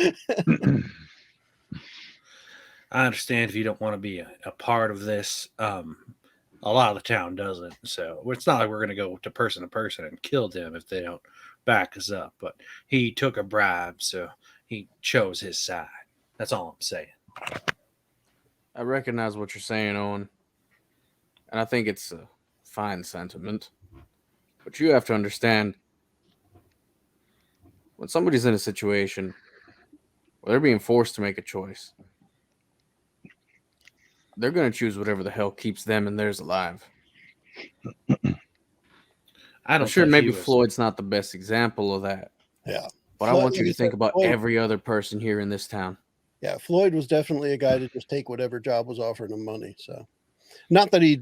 I understand if you don't want to be a part of this. A lot of the town doesn't. So it's not like we're going to go to person and kill them if they don't back us up. But he took a bribe, so he chose his side. That's all I'm saying. I recognize what you're saying, Owen, and I think it's a fine sentiment. But you have to understand, when somebody's in a situation where they're being forced to make a choice, they're going to choose whatever the hell keeps them and theirs alive. I'm sure maybe Floyd's not the best example of that. Yeah. But I want you to think about every other person here in this town. Yeah, Floyd was definitely a guy to just take whatever job was offering him money. So, not that he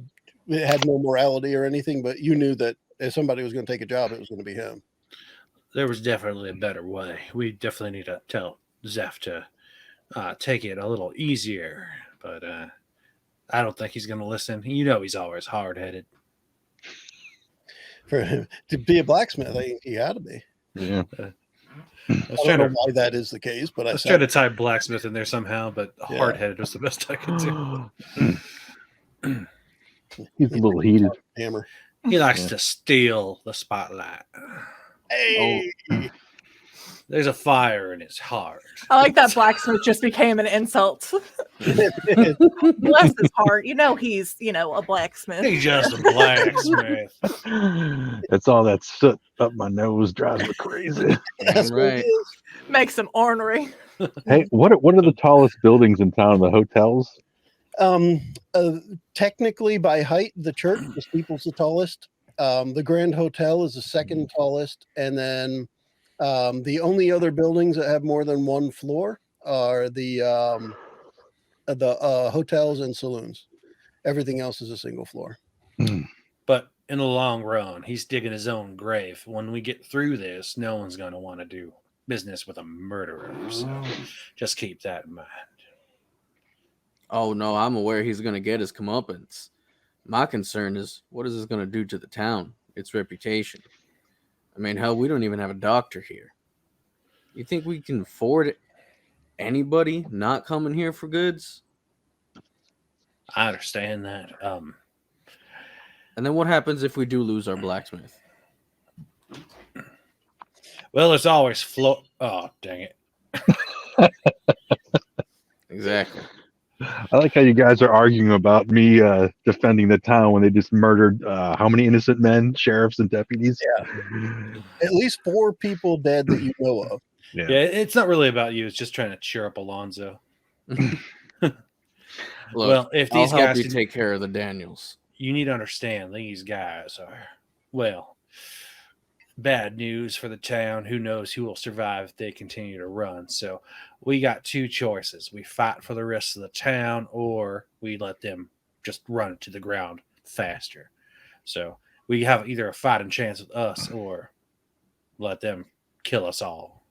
had no morality or anything, but you knew that if somebody was going to take a job, it was going to be him. There was definitely a better way. We definitely need to tell Zeph to take it a little easier, but I don't think he's going to listen. He's always hard-headed. For him to be a blacksmith, I think he had to be. Yeah. I I don't know why that is the case, but I was trying to tie blacksmith in there somehow, but hard-headed was the best I could do. He's a little heated. Hammer. He likes to steal the spotlight. Hey, There's a fire in his heart. I like that blacksmith just became an insult. Bless his heart. He's, a blacksmith. He's just a blacksmith. It's all that soot up my nose drives me crazy. that's what it is. Makes him ornery. Hey, what are the tallest buildings in town? The hotels? Technically, by height, the church, the steeple's the tallest. The Grand Hotel is the second tallest, and then the only other buildings that have more than one floor are the hotels and saloons. Everything else is a single floor. But in the long run, he's digging his own grave. When we get through this, no one's going to want to do business with a murderer. So just keep that in mind. Oh no, I'm aware he's gonna get his comeuppance. My concern is, what is this gonna do to the town, its reputation? I mean, hell, we don't even have a doctor here. You think we can afford anybody not coming here for goods? I understand that. And then what happens if we do lose our blacksmith? Well, it's always Oh, dang it. Exactly. I like how you guys are arguing about me defending the town when they just murdered how many innocent men, sheriffs, and deputies? Yeah. At least 4 people dead that you know of. Yeah, it's not really about you. It's just trying to cheer up Alonzo. Look, well, if these I'll help guys you take care of the Daniels. You need to understand these guys are, well, bad news for the town. Who knows who will survive if they continue to run. So we got 2 choices. We fight for the rest of the town, or we let them just run to the ground faster. So we have either a fighting chance with us or let them kill us all.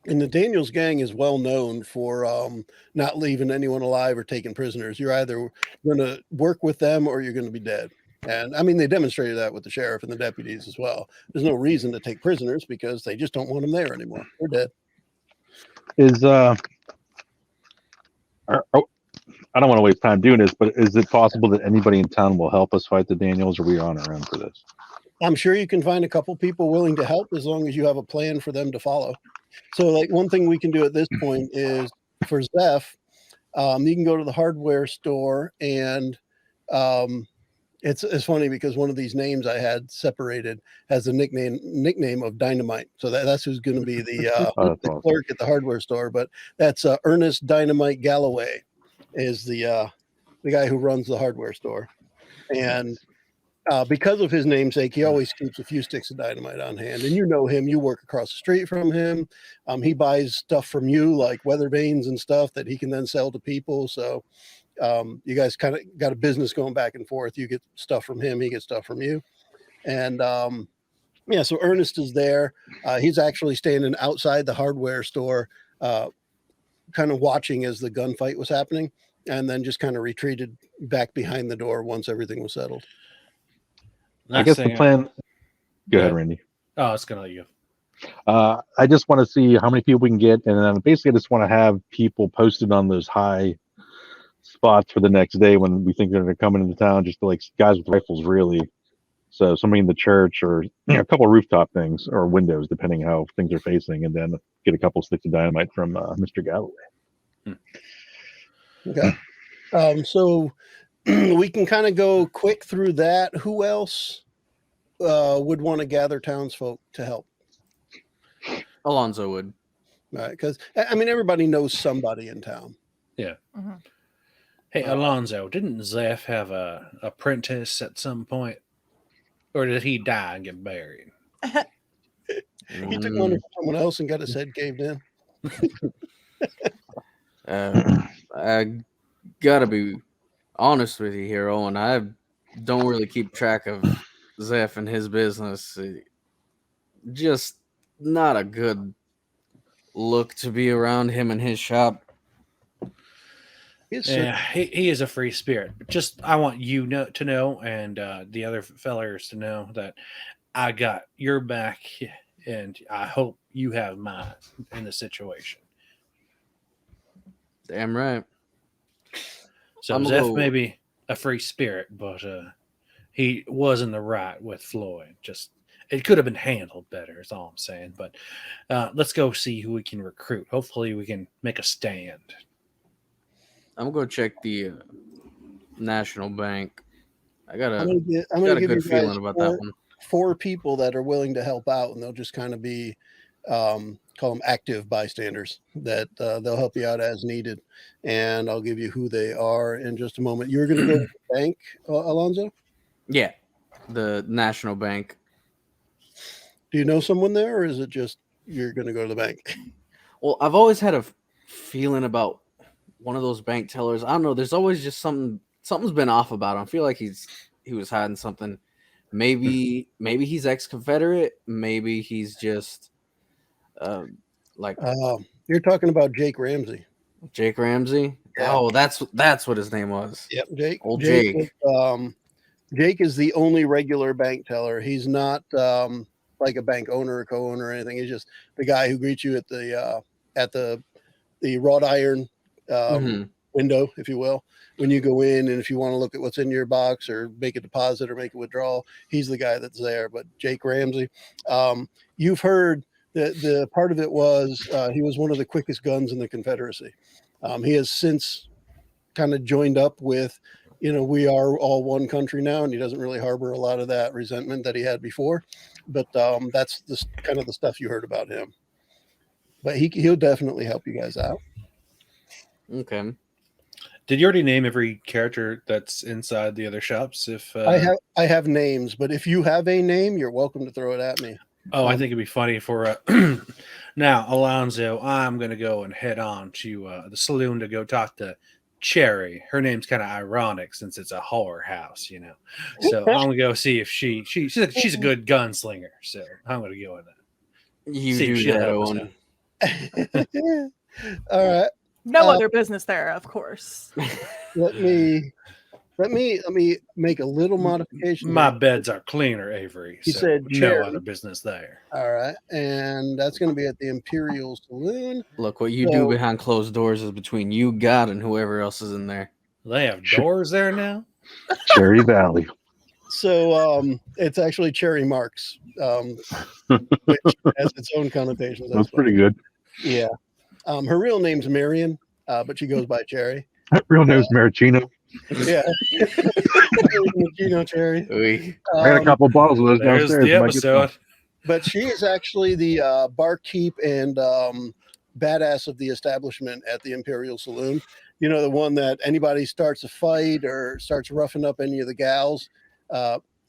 And the Daniels gang is well known for not leaving anyone alive or taking prisoners. You're either going to work with them or you're going to be dead. And I mean, they demonstrated that with the sheriff and the deputies as well. There's no reason to take prisoners because they just don't want them there anymore. They're dead. I don't want to waste time doing this, but is it possible that anybody in town will help us fight the Daniels, or are we on our own for this? I'm sure you can find a couple people willing to help as long as you have a plan for them to follow. So like one thing we can do at this point is for Zeph, you can go to the hardware store and it's funny because one of these names I had separated has the nickname of Dynamite. So that's who's going to be the awesome. clerk at the hardware store. But that's Ernest Dynamite Galloway is the guy who runs the hardware store. And because of his namesake, he always keeps a few sticks of dynamite on hand. And you know him, you work across the street from him. He buys stuff from you like weather vanes and stuff that he can then sell to people. So you guys kind of got a business going back and forth. You get stuff from him, he gets stuff from you. And so Ernest is there. He's actually standing outside the hardware store, kind of watching as the gunfight was happening, and then just kind of retreated back behind the door once everything was settled. I guess the plan. Go ahead, Randy. Oh, it's gonna let you go. I just want to see how many people we can get, and then basically I just want to have people posted on those high spots for the next day when we think they're going to come into town, just like guys with rifles, really. So somebody in the church, or a couple of rooftop things or windows, depending how things are facing, and then get a couple sticks of dynamite from Mr. Galloway. Okay. So we can kind of go quick through that. Who else would want to gather townsfolk to help? Alonzo would. All right, because I mean, everybody knows somebody in town. Yeah. Mm-hmm. Hey, Alonzo, didn't Zeph have a apprentice at some point, or did he die and get buried? He took one from someone else and got his head caved in. I gotta be honest with you here, Owen. I don't really keep track of Zeph and his business. Just not a good look to be around him and his shop. Yeah, he is a free spirit. But just I want you to know, and the other fellers to know that I got your back, and I hope you have mine in the situation. Damn right. So I'ma Zeph go- may be a free spirit, but he was in the right with Floyd. Just it could have been handled better, is all I'm saying. But let's go see who we can recruit. Hopefully, we can make a stand. I'm gonna check the National Bank. I got I'm a gonna give good you guys feeling about that one. 4 people that are willing to help out, and they'll just kind of be call them active bystanders that they'll help you out as needed. And I'll give you who they are in just a moment. You're going to go to the bank, Alonzo? Yeah, the National Bank. Do you know someone there, or is it just you're going to go to the bank? Well, I've always had a feeling about one of those bank tellers. I don't know. There's always just something's been off about him. I feel like he was hiding something. Maybe he's ex-Confederate. Maybe he's just like You're talking about Jake Ramsey. Jake Ramsey. Yeah. Oh, that's what his name was. Yep, Jake. Old Jake. Jake is the only regular bank teller. He's not like a bank owner or co-owner or anything. He's just the guy who greets you at the wrought iron window, if you will, when you go in. And if you want to look at what's in your box or make a deposit or make a withdrawal, he's the guy that's there. But Jake Ramsey, you've heard that the part of it was he was one of the quickest guns in the Confederacy. He has since kind of joined up with, we are all one country now, and he doesn't really harbor a lot of that resentment that he had before. But that's kind of the stuff you heard about him. But he'll definitely help you guys out. Okay. Did you already name every character that's inside the other shops? If I have names, but if you have a name, you're welcome to throw it at me. I think it'd be funny for now, Alonzo. I'm gonna go and head on to the saloon to go talk to Cherry. Her name's kind of ironic since it's a horror house, So I'm gonna go see if she's a good gunslinger. So I'm gonna go in there. You See if do she'll that help us one. out. All right. No other business there, of course. Let me make a little modification. My beds are cleaner, Avery. He so said no Cherry. other business there. All right, and that's going to be at the Imperial Saloon. Look, what you do behind closed doors is between you, God, and whoever else is in there. They have doors there now. Cherry Valley. So it's actually Cherry Marks, which has its own connotations. That's pretty good. Yeah. Her real name's Marion, but she goes by Cherry. Real name's Maricino. Yeah. Cherry. Oui. I got a couple bottles of those There's downstairs. the Might get some. episode. But she is actually the barkeep and badass of the establishment at the Imperial Saloon. The one that anybody starts a fight or starts roughing up any of the gals,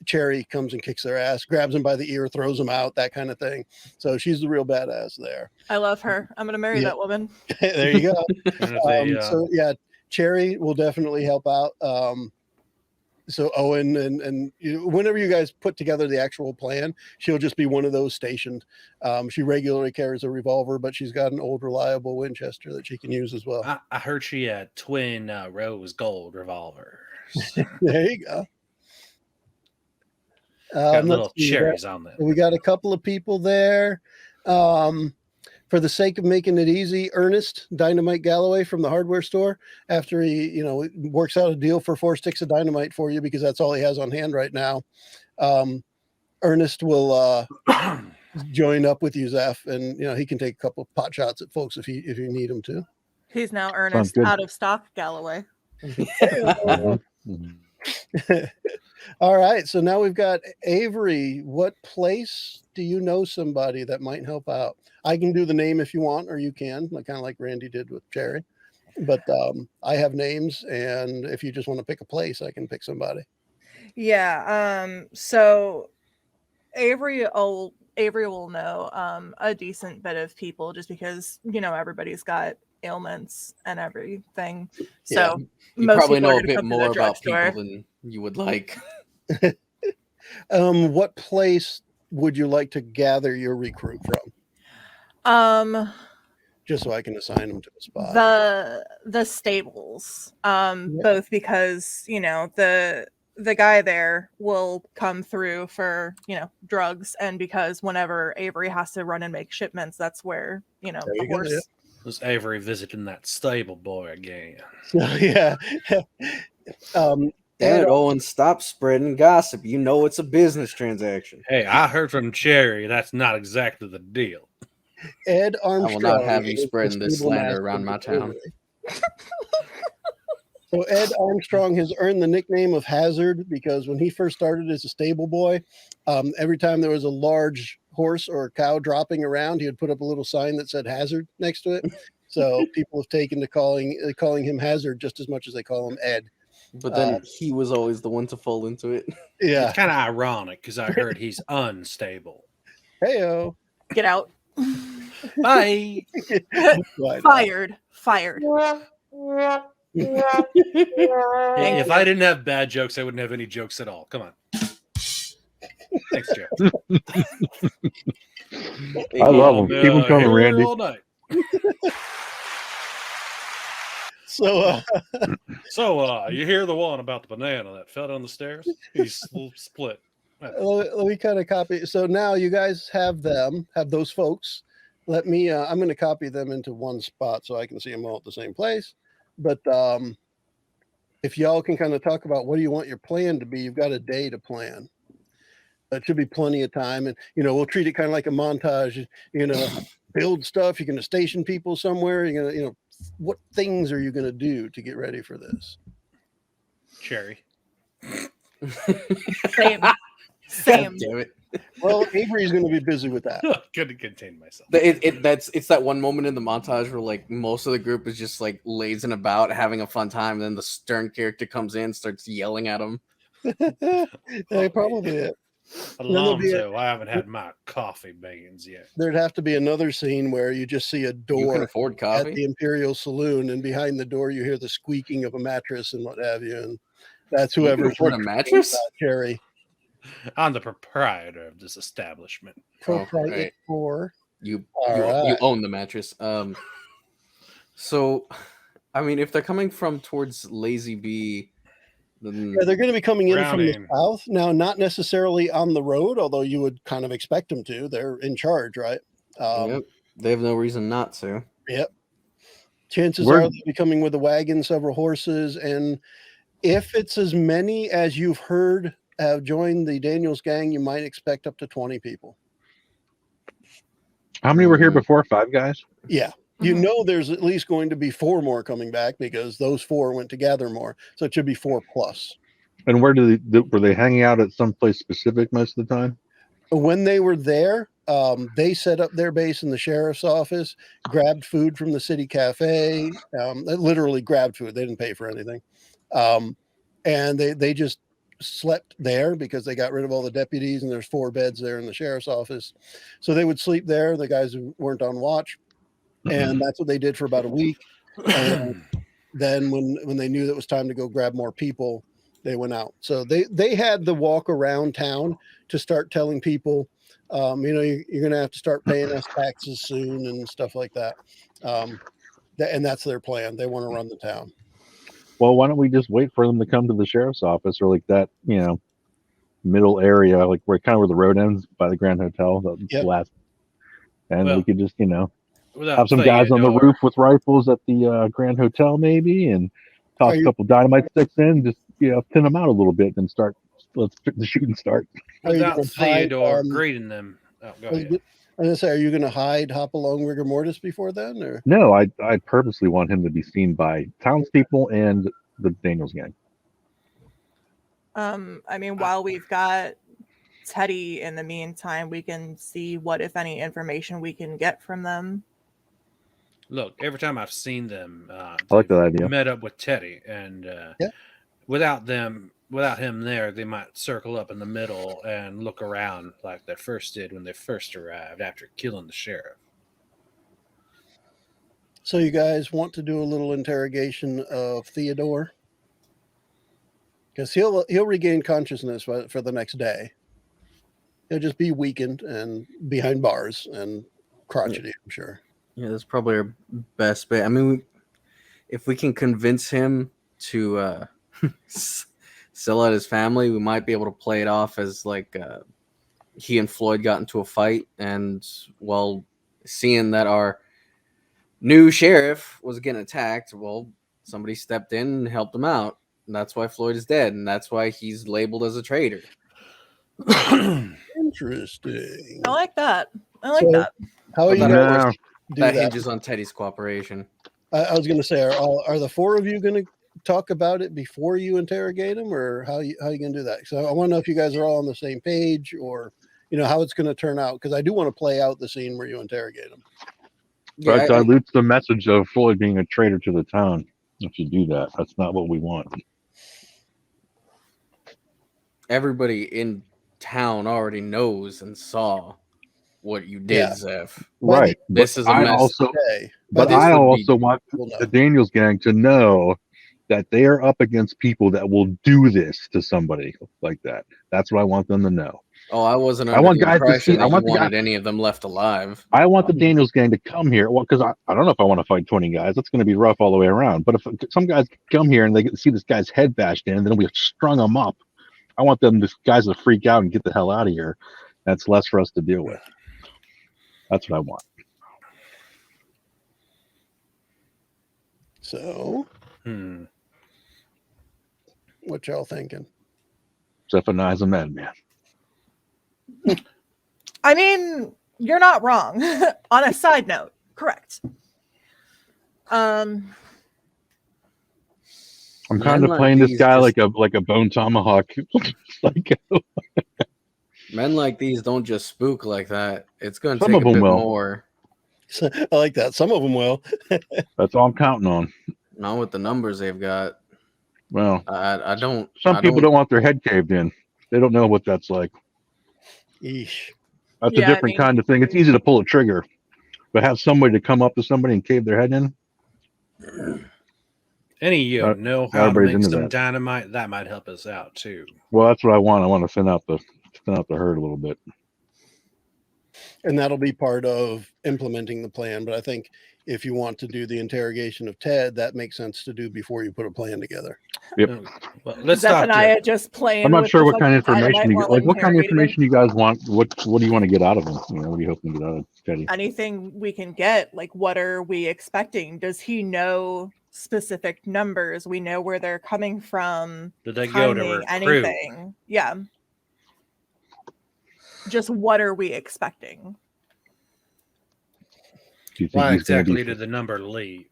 Cherry comes and kicks their ass, grabs them by the ear, throws them out, that kind of thing. So she's the real badass there. I love her. I'm gonna marry that woman. There you go. And So yeah, Cherry will definitely help out. So Owen and whenever you guys put together the actual plan, she'll just be one of those stationed. She regularly carries a revolver, but she's got an old reliable Winchester that she can use as well. I heard she had twin rose gold revolvers. There you go. Got little cherries on them. We got a couple of people there. For the sake of making it easy, Ernest Dynamite Galloway from the hardware store, after he, works out a deal for 4 sticks of dynamite for you, because that's all he has on hand right now. Ernest will join up with you, Zeph, and he can take a couple of pot shots at folks if you need him to. He's now Ernest out of stock Galloway. All right, so now we've got Avery. What place do you know somebody that might help out? I can do the name if you want, or you can, kind of like Randy did with Cherry. But I have names, and if you just want to pick a place, I can pick somebody. Yeah. So Avery will know a decent bit of people, just because everybody's got ailments and everything. So you most probably people are know a gonna bit come to the more about drugstore. people than you would like. What place would you like to gather your recruit from? Just so I can assign them to a spot. The stables. Yeah. Both because, you know, the guy there will come through for, you know, drugs, and because whenever Avery has to run and make shipments, that's where, you know, There the you go, horse. yeah. Was Avery visiting that stable boy again? Yeah. Damn Ed, it, Owen, stop spreading gossip. You know it's a business transaction. Hey, I heard from Cherry that's not exactly the deal. Ed I Armstrong. will not have you is the spreading this stable slander master around of my the town. brewery. So Ed Armstrong has earned the nickname of Hazard because when he first started as a stable boy, every time there was a large horse or cow dropping around, he would put up a little sign that said Hazard next to it. So people have taken to calling him Hazard just as much as they call him Ed. But then he was always the one to fall into it. Yeah. It's kind of ironic because I heard he's unstable. Heyo. Get out. Bye. Fired. If I didn't have bad jokes, I wouldn't have any jokes at all. Come on. Thanks, Jeff. I love them. Keep them coming, Here Randy. all night. So So, you hear the one about the banana that fell down the stairs? He's split. let me kind of copy. So now you guys have those folks. Let me, I'm going to copy them into one spot so I can see them all at the same place. But if y'all can kind of talk about what do you want your plan to be, you've got a day to plan. It should be plenty of time. And, you know, we'll treat it kind of like a montage, you know, build stuff. You're going to station people somewhere. You're going to, you know, what things are you going to do to get ready for this? Cherry. Same. God damn it. Well, Avery's going to be busy with that. Couldn't contain myself. It's that one moment in the montage where like most of the group is just like lazing about, having a fun time, and then the stern character comes in, starts yelling at them. That's probably it. Alonzo, I haven't had my coffee beans yet. There'd have to be another scene where you just see a You can door afford at coffee. the Imperial Saloon, and behind the door you hear the squeaking of a mattress and what have you, and that's You can whoever's afford a mattress? Cherry. I'm the proprietor of this establishment. Proprietor. You right. own the mattress. So, I mean, if they're coming from towards Lazy Bee, then Yeah, they're going to be coming in from the Browning. south now, not necessarily on the road, although you would kind of expect them to. They're in charge, right? yep, they have no reason not to. Yep. Chances Where- are they'll be coming with a wagon, several horses, and if it's as many as you've heard have joined the Daniels gang, you might expect up to 20 people. How many were here Mhm. before? 5 guys? Yeah. You Mhm. know there's at least going to be 4 more coming back because those 4 went to gather more. So it should be 4 plus. And where were they hanging out at some place specific most of the time? When they were there, they set up their base in the sheriff's office, grabbed food from the city cafe, they literally grabbed food. They didn't pay for anything. And they just slept there because they got rid of all the deputies, and there's 4 beds there in the sheriff's office. So they would sleep there, the guys who weren't on watch. And that's what they did for about a week. And then when they knew that it was time to go grab more people, they went out. So they had the walk around town to start telling people, you know, you're going to have to start paying us taxes soon and stuff like that. And that's their plan. They want to run the town. Well, why don't we just wait for them to come to the sheriff's office or like that, you know, middle area, like where the road ends by the Grand Hotel, the Yep. last, and Well, we could just, you know, Without have some guys on the Theodore, roof with rifles at the Grand Hotel maybe, and toss Are a you- couple dynamite sticks in, just, you know, thin them out a little bit and let's the shooting start. Are you without gonna hide, Theodore greeting them. Oh, go I was ahead. going to say, are you going to hop along rigor mortis before then, or? No, I purposely want him to be seen by townspeople and the Daniels gang. I mean, while we've got Teddy in the meantime, we can see what, if any, information we can get from them. Look, every time I've seen them, I like that idea. met up with Teddy, and Yeah. without him there, they might circle up in the middle and look around like they first did when they first arrived after killing the sheriff. So you guys want to do a little interrogation of Theodore? because he'll regain consciousness for the next day. He'll just be weakened and behind bars and crotchety, I'm sure. Yeah, that's probably our best bet. I mean, if we can convince him to sell out his family, we might be able to play it off as like he and Floyd got into a fight, and well, seeing that our new sheriff was getting attacked, well, somebody stepped in and helped him out, and that's why Floyd is dead, and that's why he's labeled as a traitor. Interesting. I like that. I like So, that. How are you But guys No, do That that? hinges on Teddy's cooperation. I was going to say, are the four of you going to talk about it before you interrogate him, or how you going to do that? So I want to know if you guys are all on the same page, or how it's going to turn out, because I do want to play out the scene where you interrogate him. Yeah, that dilutes the message of Floyd being a traitor to the town. If you do that, that's not what we want. everybody in town already knows and saw what you did, Yeah. Zeph. Right. This is a I mess. also, Okay. but this I would be- also want We'll know. the Daniels gang to know that they are up against people that will do this to somebody like that. That's what I want them to know. Oh, I wasn't I under want the guys to impression see- I that you want the wanted guy- any of them left alive. I want the Daniels gang to come here. Well, because I don't know if I want to fight 20 guys. That's going to be rough all the way around. But if some guys come here and they get to see this guy's head bashed in, then we strung them up. I want these guys to freak out and get the hell out of here. That's less for us to deal with. That's what I want. So, what y'all thinking? Zephaniah's a madman. I mean, you're not wrong. On a side note, correct. I'm Men kind of like playing this these guy just- like a bone tomahawk. Men like these don't just spook like that. It's going to Some take of a them bit will. more. I like that. Some of them will. That's all I'm counting on. Not with the numbers they've got. Well, I don't. some I people don't want their head caved in. They don't know what that's like. Eesh. That's Yeah, a I different mean- kind of thing. It's easy to pull a trigger, but have somebody to come up to somebody and cave their head in. Any of you know how to everybody's make into some that. dynamite? That might help us out too. Well, that's what I want. I want to thin out the herd a little bit. And that'll be part of implementing the plan. But I think if you want to do the interrogation of Ted, that makes sense to do before you put a plan together. Yep. Well, let's talk Zephaniah to just playing. I'm not with sure the what kind of fucking information dynamite you while what kind of interrogating him. information you guys want. What do you want to get out of him? What are you hoping to get out of Teddy? Anything we can get. Like, what are we expecting? Does he know specific numbers? We know where they're coming from. Did they go to Timing, recruit? anything? Yeah. Just what are we expecting? Do you think Why he's going to exactly be? did the number leave?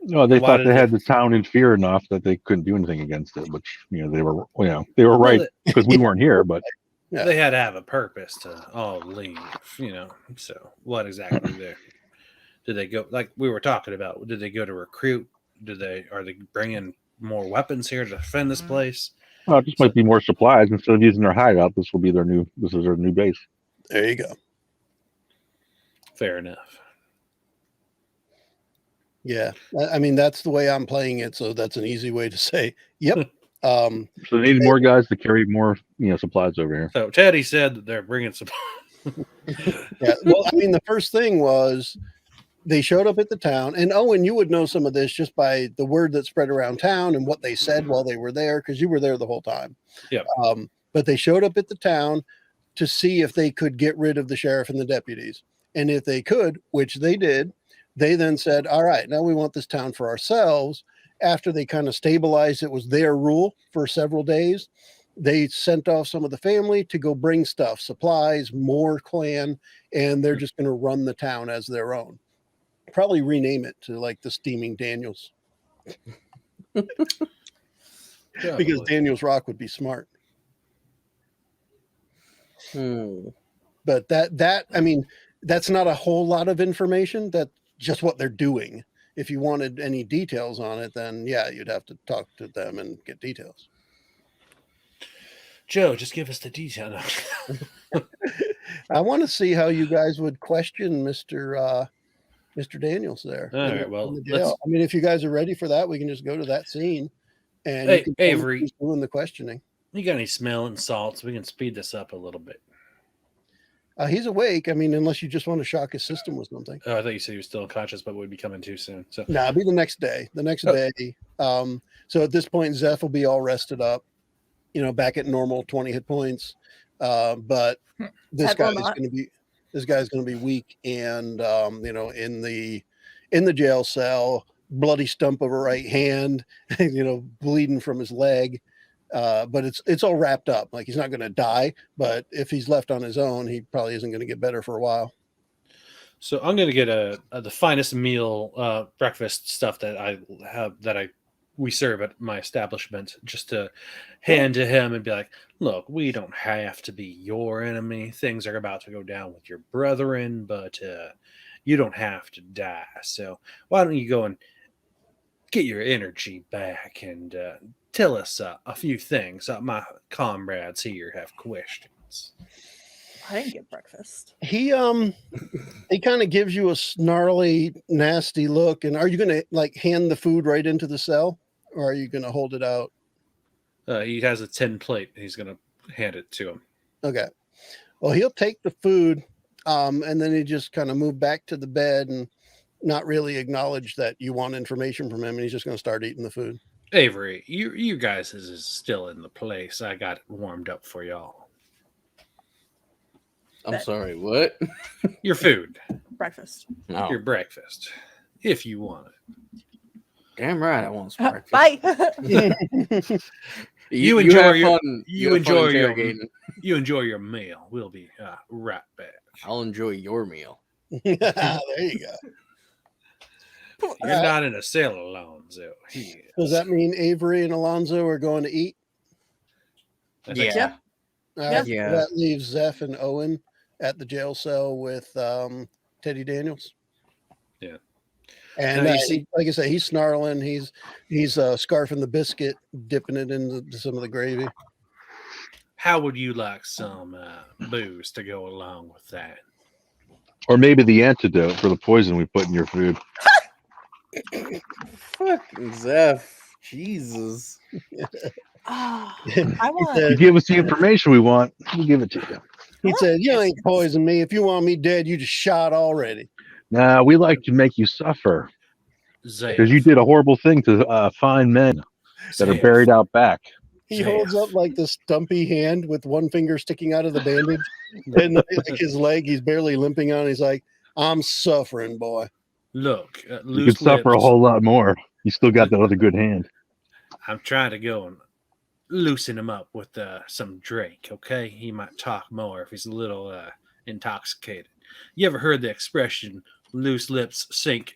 No, they Why thought did they they- had the town in fear enough that they couldn't do anything against it. Which they were right because we weren't here. But Yeah. They had to have a purpose to all leave, So what exactly did they go? Like we were talking about, did they go to recruit? Are they bringing more weapons here to defend this place? well, it just might be more supplies instead of using their hideout. This is their new base. There you go. Fair enough. Yeah. I mean, that's the way I'm playing it. So that's an easy way to say, yep. So they need more guys to carry more supplies over here. So Teddy said that they're bringing some. Yeah. Well, I mean, the first thing was they showed up at the town, and Owen, you would know some of this just by the word that spread around town and what they said while they were there, because you were there the whole time. Yep. But they showed up at the town to see if they could get rid of the sheriff and the deputies. And if they could, which they did, they then said, all right, now we want this town for ourselves. After they kind of stabilized, it was their rule for several days. They sent off some of the family to go bring stuff, supplies, more clan, and they're just going to run the town as their own. Probably rename it to like the Steaming Daniels, because Daniels Rock would be smart. But that I mean, that's not a whole lot of information. That's just what they're doing. If you wanted any details on it, then yeah, you'd have to talk to them and get details. Joe, just give us the detail. I want to see how you guys would question Mr. Daniels there. All right, well, in the jail. I mean, if you guys are ready for that, we can just go to that scene and Hey, you can tell me Avery. who's doing the questioning. You got any smelling salts? We can speed this up a little bit. He's awake. I mean, unless you just want to shock his system with something. Oh, I thought you said he was still unconscious, but would be coming too soon. So No, it'll be the next day. The next Oh. day. So at this point, Zeph will be all rested up, back at normal 20 hit points. But this Ted will guy is not. going to be weak, and in the jail cell, bloody stump of a right hand, bleeding from his leg. But it's all wrapped up. Like, he's not going to die, but if he's left on his own, he probably isn't going to get better for a while. So I'm going to get the finest meal, breakfast stuff that we serve at my establishment, just to hand to him and be like, look, we don't have to be your enemy. Things are about to go down with your brethren, but you don't have to die. So why don't you go and get your energy back and tell us a few things. My comrades here have questions. I didn't get breakfast. He kind of gives you a snarly, nasty look. And are you going to hand the food right into the cell, or are you going to hold it out? He has a tin plate. He's going to hand it to him. Okay. Well, he'll take the food, and then he just kind of move back to the bed and not really acknowledge that you want information from him. And he's just going to start eating the food. Avery, you guys is still in the place. I got it warmed up for y'all. I'm sorry, what? Your food, Breakfast. No. your breakfast, if you want it. Damn right I want some breakfast. Bye. You enjoy have your- fun. you have fun enjoy your- interrogating. You enjoy your meal. We'll be right back. I'll enjoy your meal. There you go. You're not in a cell alone, so he Does that mean Avery and Alonzo are going to eat? I think so. Yeah. All right, Yeah. so that leaves Zeph and Owen at the jail cell with Teddy Daniels. Yeah. And Now, you see- like I say, he's snarling. He's scarfing the biscuit, dipping it into some of the gravy. How would you like some booze to go along with that? Or maybe the antidote for the poison we put in your food. Fucking Zeph. Jesus. I He want. You said, give us the information we want, we'll give it to you. he said, "You ain't poisoned me. If you want me dead, you just shot already." Nah, we like to make you suffer Zeph. because you did a horrible thing to fine men that are Zeph. buried out back. He holds up like the stumpy hand with one finger sticking out of the bandage, and like his leg, he's barely limping on. He's like, "I'm suffering, boy." Look, You loose could suffer a lips. whole lot more. You still got that other good hand. I'm trying to go and loosen him up with some drink, okay? He might talk more if he's a little intoxicated. You ever heard the expression, loose lips sink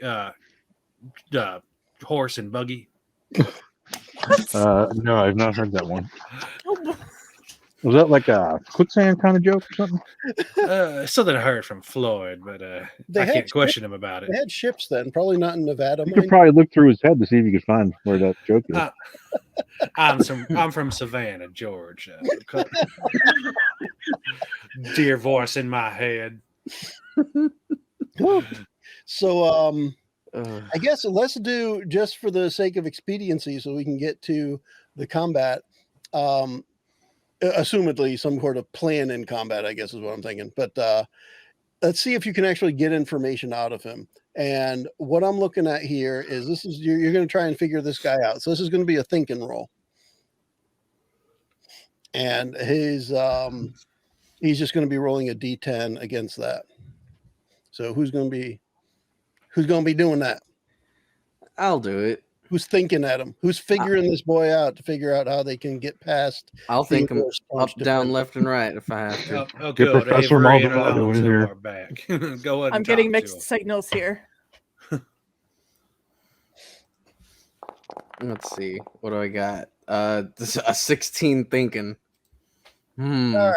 horse and buggy? No, I've not heard that one. Was that like a quicksand kind of joke or something? Something I heard from Floyd, but They I had can't question him about it. They had ships then, probably not in Nevada. You mind could probably look through his head to see if you could find where that joke is. I'm from Savannah, Georgia. Dear voice in my head. you. So, Ugh. I guess let's do, just for the sake of expediency, so we can get to the combat. Assumedly, some sort of plan in combat, I guess is what I'm thinking. But let's see if you can actually get information out of him. And what I'm looking at here is you're going to try and figure this guy out. So this is going to be a thinking roll. And he's just going to be rolling a D10 against that. So who's going to be doing that? I'll do it. Who's thinking at him? Who's figuring this boy out to figure out how they can get past? I'll think him Theodore Sponge up, down, defense? left, and right if I have to. Oh, Get good. Professor Avery and Maldonado in Alonzo here. are back. Go ahead. I'm and getting talk to mixed him. signals here. Let's see. What do I got? This a 16 thinking. All right.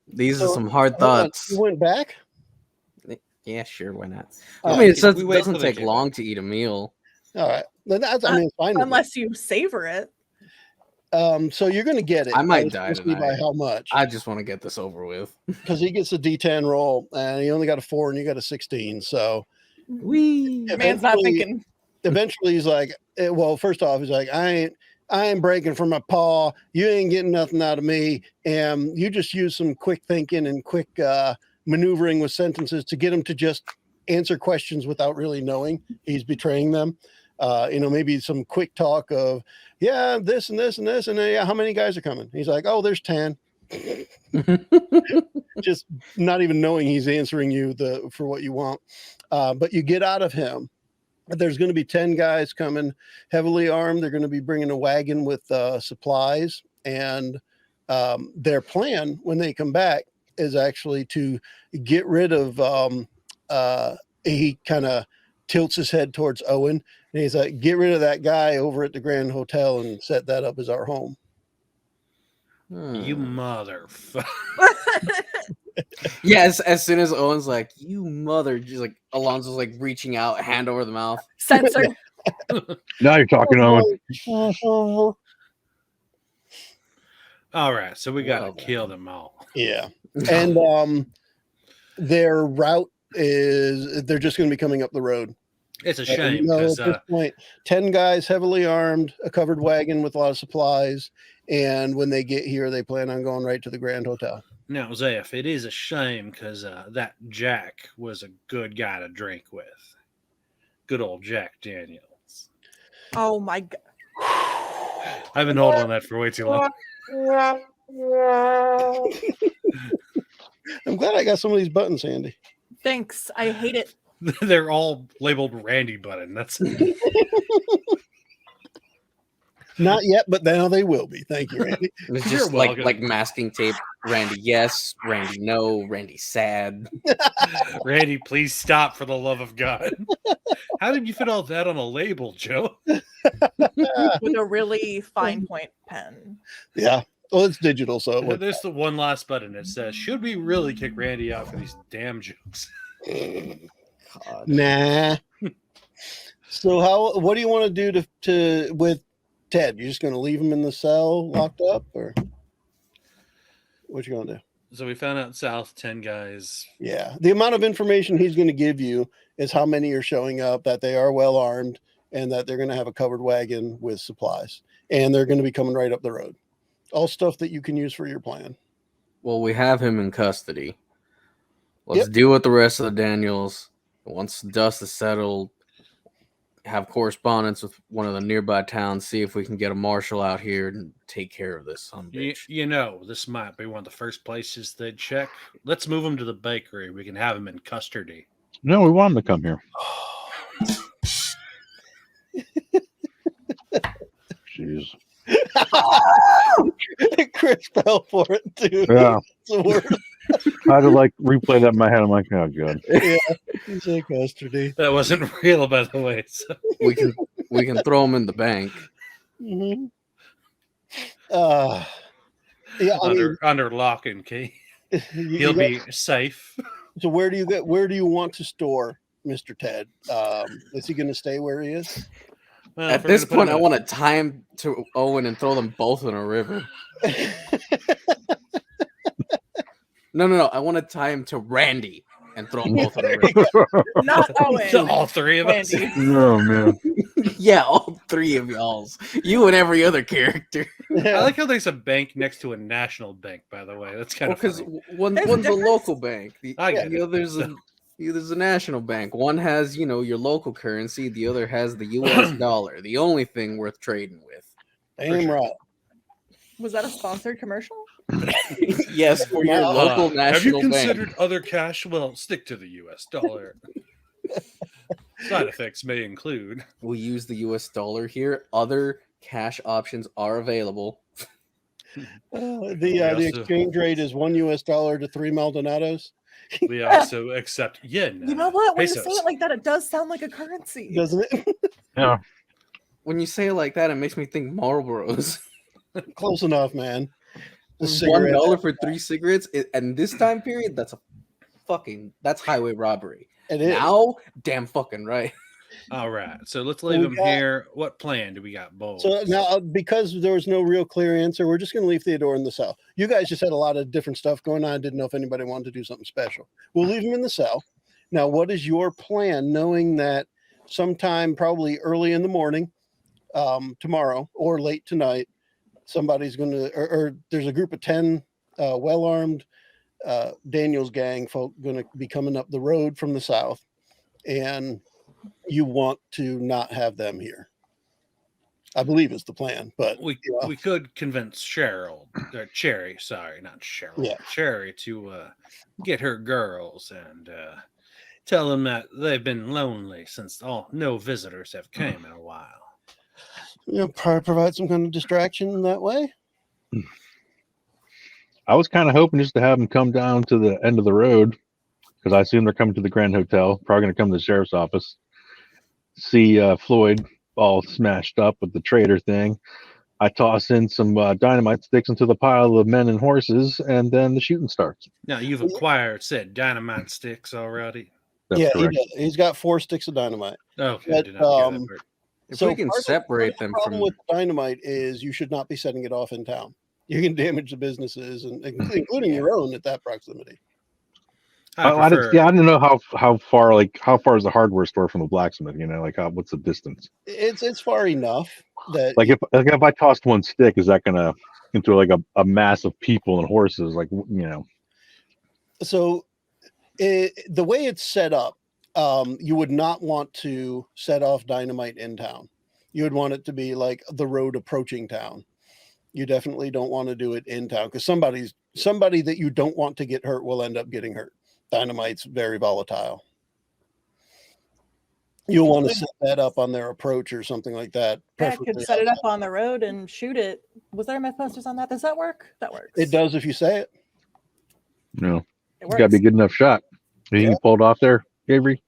These So, are some hard Hold on, thoughts. You went back? Yeah, sure. Why not? All I mean, right. it says we it wait doesn't till they take get long to eat a meal. All right. Then that's, I mean, it's fine. with me. Unless you savor it. So you're going to get it. I might was die supposed to be by tonight. how much? I just want to get this over with. Because he gets a D10 roll, and he only got a 4, and you got a 16. So Wee. Man's not Eventually- thinking. eventually, he's like, well, first off, he's like, I I ain't breaking from my paw. You ain't getting nothing out of me. And you just use some quick thinking and quick maneuvering with sentences to get him to just answer questions without really knowing he's betraying them. Maybe some quick talk of, yeah, this and this and this. And yeah, how many guys are coming? He's like, oh, there's 10. Just not even knowing he's answering you for what you want. But you get out of him. There's going to be 10 guys coming heavily armed. They're going to be bringing a wagon with supplies. And their plan when they come back is actually to get rid of, he kind of tilts his head towards Owen. And he's like, get rid of that guy over at the Grand Hotel and set that up as our home. You motherfucker. Yes, as soon as Owen's like, you mother, just like Alonzo's like reaching out, hand over the mouth. Censor. Now you're talking, Owen. All right, so we got to Well kill them all. Yeah. And their route is they're just going to be coming up the road. It's a shame At because this point, 10 guys heavily armed, a covered wagon with a lot of supplies. And when they get here, they plan on going right to the Grand Hotel. now, Zeph, it is a shame because that Jack was a good guy to drink with. Good old Jack Daniels. Oh my god. I've been holding on that for way too long. I'm glad I got some of these buttons handy. Thanks. I hate it. They're all labeled Randy Button. That's Not yet, but now they will be. Thank you, Randy. It's You're just welcome. like masking tape. Randy, yes. Randy, no. Randy, sad. Randy. Please stop for the love of God. How did you fit all that on a label, Joe? With a really fine point pen. Yeah. Well, it's digital, so it works. There's the one last button. It says, "Should we really kick Randy out for these damn jokes?" God. Nah. So what do you want to do to with Ted? You're just going to leave him in the cell locked up, or what you going to do? So we found out south 10 guys. Yeah. The amount of information he's going to give you is how many are showing up, that they are well armed, and that they're going to have a covered wagon with supplies, and they're going to be coming right up the road. All stuff that you can use for your plan. Well, we have him in custody. Let's deal with the rest of the Daniels. Once dust is settled, have correspondence with one of the nearby towns, see if we can get a marshal out here and take care of this son of a bitch. You know, this might be one of the first places they'd check. Let's move him to the bakery. We can have him in custody. No, we want him to come here. Jeez. Chris fell for it too. Yeah. It's the worst. I had to replay that in my head. I'm like, oh god. Yeah, he's in custody. That wasn't real, by the way. So. We can throw him in the bank. Mm-hmm. Yeah, Under lock and key. He'll be safe. So where do you want to store Mr. Ted? Is he going to stay where he is? Well, At this point, I want to tie him to Owen and throw them both in a river. No. I want to tie him to Randy and throw them both in a river. Not Owen. all three of us. Randy. Oh man. Yeah, all three of y'all's. You and every other character. I like how there's a bank next to a national bank, by the way. That's kind of Because funny. one's There's a a difference. local bank. I get The it. other's a national bank. One has, your local currency. The other has the U.S. dollar. The only thing worth trading with. Damn right. Was that a sponsored commercial? Yes, for your local Have you national considered bank. other cash? Well, stick to the U.S. dollar. Side effects may include. We use the U.S. dollar here. Other cash options are available. The exchange rate is $1 US to 3 Maldonados. We also accept yen. You know what? When you pesos. say it like that, it does sound like a currency. Doesn't it? Yeah. When you say it like that, it makes me think Marlboros. Close enough, man. The $1 cigarette. for 3 cigarettes, and this time period, that's highway robbery. It is. Now, damn fucking right. All right, so let's leave We him got- here. What plan do we got? Bold. So now, because there was no real clear answer, we're just going to leave Theodore in the cell. You guys just had a lot of different stuff going on. I didn't know if anybody wanted to do something special. We'll leave him in the cell. Now, what is your plan, knowing that sometime probably early in the morning, tomorrow or late tonight, somebody's going to, or there's a group of 10 well-armed Daniels gang folk going to be coming up the road from the south, and you want to not have them here. I believe is the plan, but We could convince Cherry, sorry, not Cheryl, Yeah. Cherry to get her girls and tell them that they've been lonely since no visitors have came in a while. probably provide some kind of distraction that way. I was kind of hoping just to have them come down to the end of the road, because I assume they're coming to the Grand Hotel, probably going to come to the sheriff's office, see Floyd all smashed up with the traitor thing. I toss in some dynamite sticks into the pile of men and horses, and then the shooting starts. Now, you've acquired said dynamite sticks already. That's correct. He's got 4 sticks of dynamite. Okay, But, I did not get that part. If So we can part of- separate part them of the problem from with dynamite is you should not be setting it off in town. You can damage the businesses, and including your own at that proximity. I didn't know how far is the hardware store from the blacksmith? Like what's the distance? It's far enough that Like if I tossed one stick, is that gonna into like a mass of people and horses? So the way it's set up, you would not want to set off dynamite in town. You would want it to be like the road approaching town. You definitely don't want to do it in town, because somebody that you don't want to get hurt will end up getting hurt. Dynamite's very volatile. You'll want to set that up on their approach or something like that. Yeah, I could set it up on the road and shoot it. Was there myth posters on that? Does that work? That works. It does if you say it. No, It it's works. got to be a good enough shot. You can pull it off there, Avery.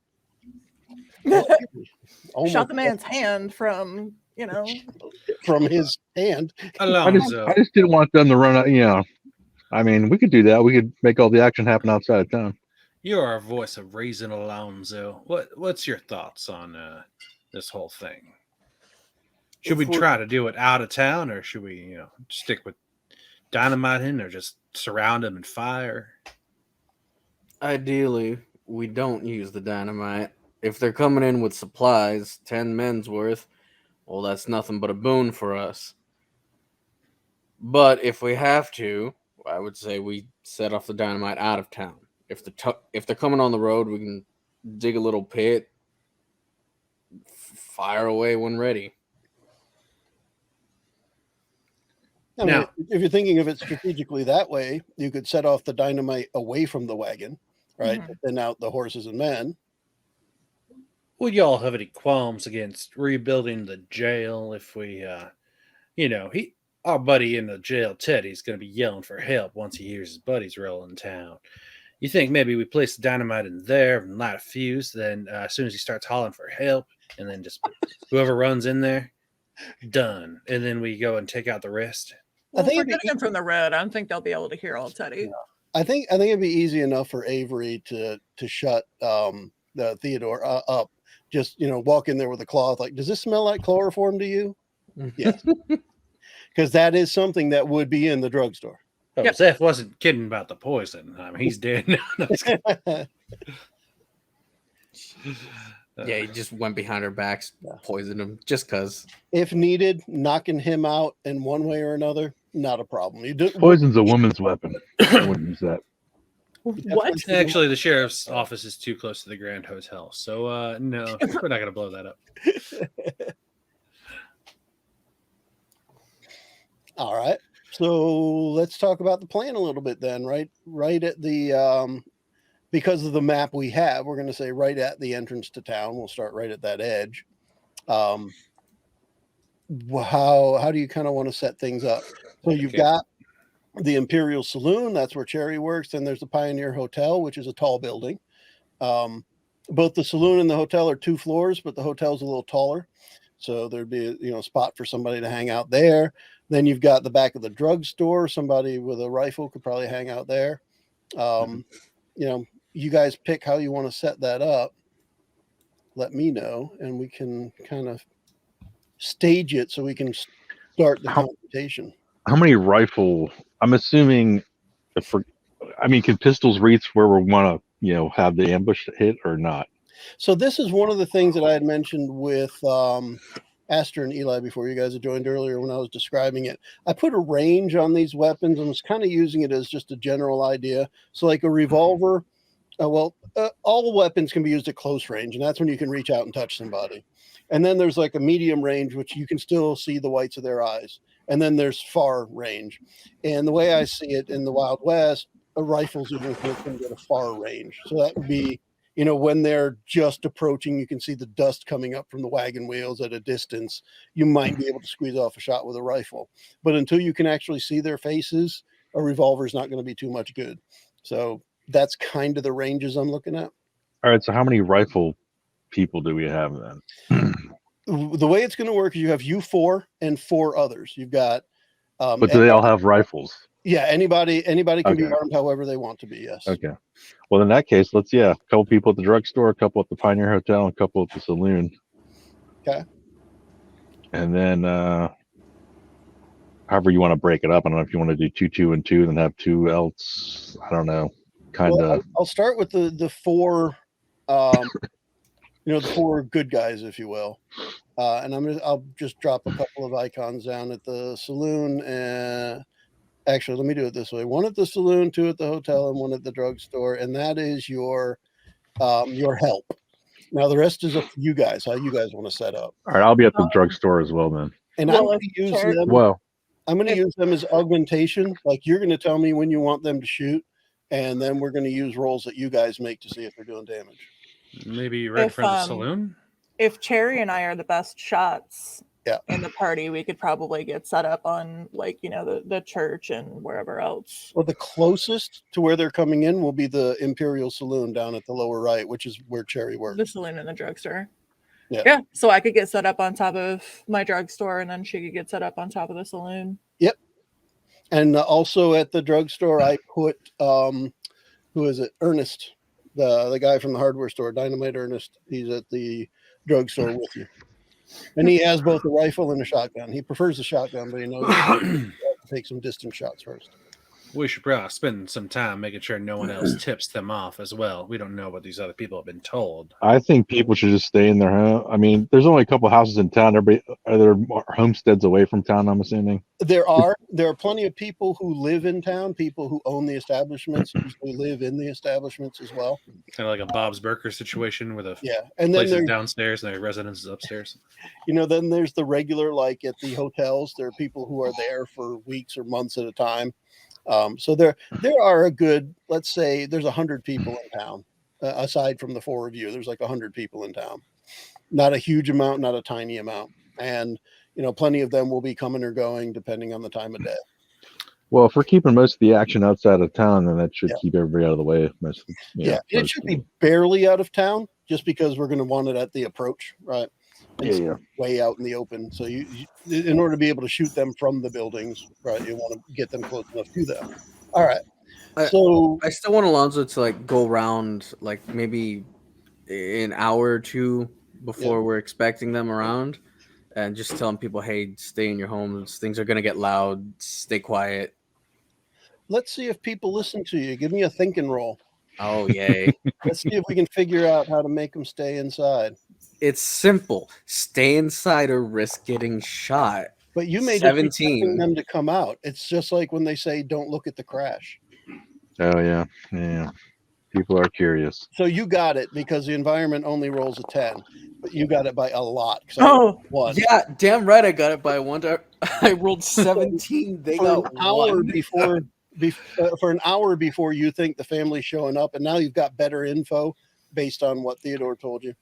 Shot the man's hand from from his hand. I just didn't want them to run out. I mean, we could do that. We could make all the action happen outside of town. You are a voice of reason, Alonzo. What's your thoughts on this whole thing? Should we try to do it out of town, or should we, stick with dynamite in, or just surround them and fire? Ideally, we don't use the dynamite. If they're coming in with supplies, 10 men's worth, well, that's nothing but a boon for us. But if we have to, I would say we set off the dynamite out of town. If they're coming on the road, we can dig a little pit, fire away when ready. I mean, if you're thinking of it strategically that way, you could set off the dynamite away from the wagon, right? And out the horses and men. Would y'all have any qualms against rebuilding the jail if we, our buddy in the jail, Teddy's going to be yelling for help once he hears his buddies rolling town. You think maybe we place the dynamite in there and light a fuse, then as soon as he starts hollering for help, and then just whoever runs in there, done. And then we go and take out the rest. Well, I think we're getting from the road. I don't think they'll be able to hear old Teddy. Yeah. I think it'd be easy enough for Avery to shut the Theodore up. Just walk in there with a cloth. Like, does this smell like chloroform to you? Yes, because that is something that would be in the drugstore. Oh, yep. Zeph wasn't kidding about the poison. I mean, he's dead now. Yeah, he just went behind our backs, poisoned him just because. If needed, knocking him out in one way or another, not a problem. Poison's a woman's weapon. I wouldn't use that. What? Actually, the sheriff's office is too close to the Grand Hotel, so no, we're not going to blow that up. All right. So let's talk about the plan a little bit then, right? Right at the because of the map we have, we're going to say right at the entrance to town. We'll start right at that edge. How do you kind of want to set things up? So you've got the Imperial Saloon, that's where Cherry works. Then there's the Pioneer Hotel, which is a tall building. Both the saloon and the hotel are 2 floors, but the hotel's a little taller. So there'd be a spot for somebody to hang out there. Then you've got the back of the drugstore. Somebody with a rifle could probably hang out there. You guys pick how you want to set that up. Let me know, and we can kind of stage it so we can start the confrontation. How many rifle? I'm assuming, can pistols reach where we want to, have the ambush hit or not? So this is one of the things that I had mentioned with Aster and Eli before you guys had joined earlier when I was describing it. I put a range on these weapons and was kind of using it as just a general idea. So like a revolver, all weapons can be used at close range, and that's when you can reach out and touch somebody. And then there's like a medium range, which you can still see the whites of their eyes. And then there's far range. And the way I see it in the Wild West, a rifle's even equipped at a far range. So that would be, when they're just approaching, you can see the dust coming up from the wagon wheels at a distance. You might be able to squeeze off a shot with a rifle. But until you can actually see their faces, a revolver is not going to be too much good. So that's kind of the ranges I'm looking at. All right. So how many rifle people do we have then? The way it's going to work is you have you 4 and 4 others. You've got. But do they all have rifles? Yeah, anybody can be Okay. armed however they want to be. Yes. Okay. Well, in that case, a couple people at the drugstore, a couple at the Pioneer Hotel, and a couple at the saloon. Okay. And then, however you want to break it up. I don't know if you want to do 2, 2, and 2, then have 2 else. I don't know. Kind of. Well, I'll start with the 4. The 4 good guys, if you will. And I'll just drop a couple of icons down at the saloon. And actually, let me do it this way: 1 at the saloon, 2 at the hotel, and 1 at the drugstore. And that is your help. Now the rest is up to you guys. How you guys want to set up? All right, I'll be at the drugstore as well then. And I'm going to use them. Well, I'm going to use them as augmentation. Like you're going to tell me when you want them to shoot, and then we're going to use rolls that you guys make to see if they're doing damage. Maybe right in front of the saloon. If Cherry and I are the best shots Yeah. in the party, we could probably get set up on the church and wherever else. Well, the closest to where they're coming in will be the Imperial Saloon down at the lower right, which is where Cherry works. The saloon and the drugstore. Yeah. So I could get set up on top of my drugstore, and then she could get set up on top of the saloon. Yep. And also at the drugstore, I put who is it? Ernest, the guy from the hardware store, Dynamite Ernest. He's at the drugstore with you, and he has both a rifle and a shotgun. He prefers the shotgun, but he knows to take some distance shots first. We should probably spend some time making sure no one else tips them off as well. We don't know what these other people have been told. I think people should just stay in their home. I mean, there's only a couple houses in town. Are there homesteads away from town, I'm assuming? There are plenty of people who live in town. People who own the establishments usually live in the establishments as well. Kind of like a Bob's Burger situation where the and place then is downstairs and their residence is upstairs. Then there's the regular, like at the hotels, there are people who are there for weeks or months at a time. So there are a good, let's say there's 100 people in town, aside from the 4 of you. There's like 100 people in town. Not a huge amount, not a tiny amount. And, plenty of them will be coming or going depending on the time of day. Well, if we're keeping most of the action outside of town, then that should keep everybody out of the way. It should be barely out of town just because we're going to want it at the approach, right? Way out in the open. So you, in order to be able to shoot them from the buildings, right, you want to get them close enough to them. All right. So I still want Alonzo to go around maybe an hour or 2 before we're expecting them around, and just telling people, hey, stay in your homes. Things are going to get loud. Stay quiet. Let's see if people listen to you. Give me a thinking roll. Oh, yay. Let's see if we can figure out how to make them stay inside. It's simple. Stay inside or risk getting shot. But you may 17. just be expecting them to come out. It's just like when they say, don't look at the crash. Oh, yeah. Yeah. People are curious. So you got it because the environment only rolls a 10. But you got it by a lot. One. Yeah, damn right I got it by 1. I rolled 17. They got an hour 1. For an hour before you think the family's showing up, and now you've got better info based on what Theodore told you.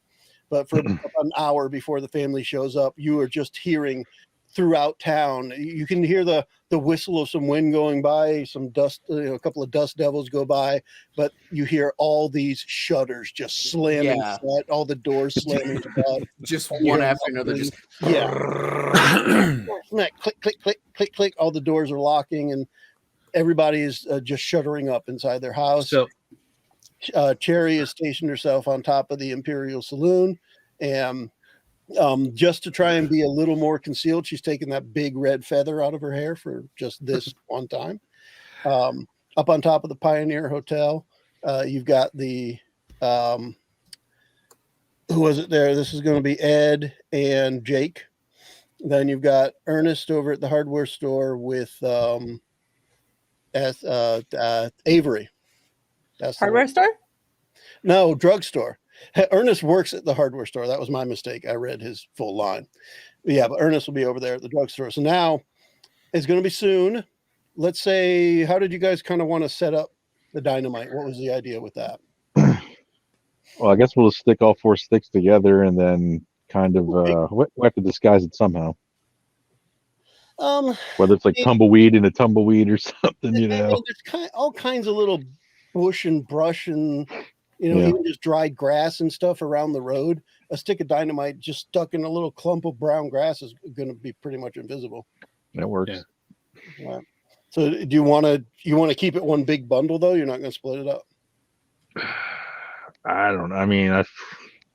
But for an hour before the family shows up, you are just hearing throughout town. You can hear the whistle of some wind going by, some dust, a couple of dust devils go by, but you hear all these shutters just slamming shut, all the doors slamming shut. Just one after another. Just click, click, click, click, click. All the doors are locking, and everybody is just shuttering up inside their house. So Cherry has stationed herself on top of the Imperial Saloon, and just to try and be a little more concealed, she's taken that big red feather out of her hair for just this one time. Up on top of the Pioneer Hotel, you've got the who was it there? This is going to be Ed and Jake. Then you've got Ernest over at the hardware store with Avery. That's the Hardware one. store? No, drugstore. Ernest works at the hardware store. That was my mistake. I read his full line. But yeah, but Ernest will be over there at the drugstore. So now it's going to be soon. Let's say, how did you guys kind of want to set up the dynamite? What was the idea with that? Well, I guess we'll just stick all 4 sticks together and then kind of we have to disguise it somehow. Whether it's like tumbleweed in a tumbleweed or something, you know. There's all kinds of little bush and brush and Yeah. even just dried grass and stuff around the road. A stick of dynamite just stuck in a little clump of brown grass is going to be pretty much invisible. That works. Yeah. Yeah. So do you want to keep it one big bundle though? You're not going to split it up? I don't know. I mean,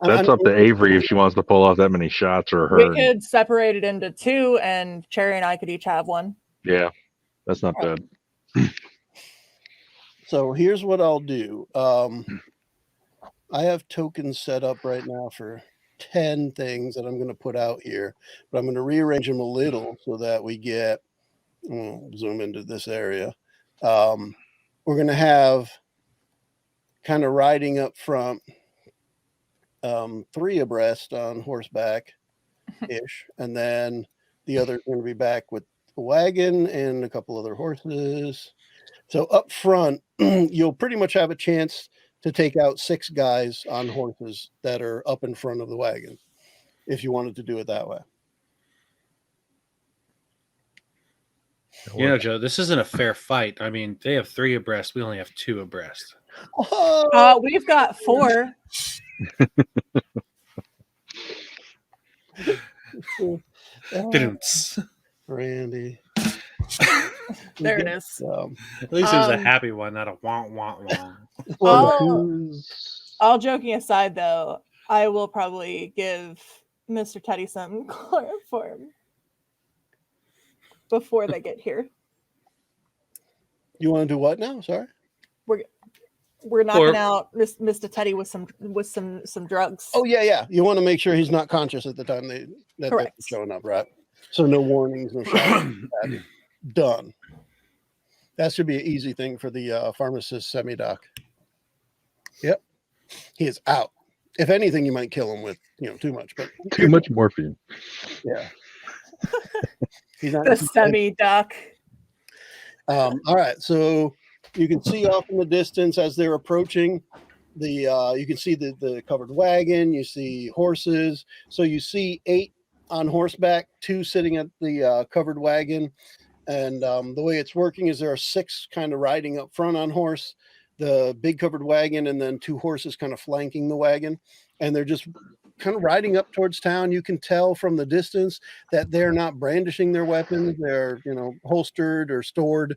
that's up to Avery if she wants to pull off that many shots, or her. We could separate it into 2, and Cherry and I could each have one. Yeah, that's not bad. So here's what I'll do. I have tokens set up right now for 10 things that I'm going to put out here, but I'm going to rearrange them a little so that we get, zoom into this area. We're going to have kind of riding up front, 3 abreast on horseback ish, and then the other going to be back with a wagon and a couple other horses. So up front, you'll pretty much have a chance to take out 6 guys on horses that are up in front of the wagon, if you wanted to do it that way. You know, Joe, this isn't a fair fight. I mean, they have 3 abreast. We only have 2 abreast. We've got 4. Randy. There it is. At least it was a happy one, not a wah wah wah. All joking aside, though, I will probably give Mr. Teddy some chloroform before they get here. You want to do what now? Sorry. We're knocking out Mr. Teddy with some drugs. Oh yeah. You want to make sure he's not conscious at the time that they're showing up, right? So no warnings, no shots. Done. That should be an easy thing for the pharmacist semi-doc. Yep. He is out. If anything, you might kill him with too much, but too much morphine. Yeah. He's not the semi-doc. All right, so you can see off in the distance as they're approaching you can see the covered wagon, you see horses. So you see 8 on horseback, 2 sitting at the covered wagon. And the way it's working is there are 6 kind of riding up front on horse, the big covered wagon, and then 2 horses kind of flanking the wagon. And they're just kind of riding up towards town. You can tell from the distance that they're not brandishing their weapons. They're, holstered or stored.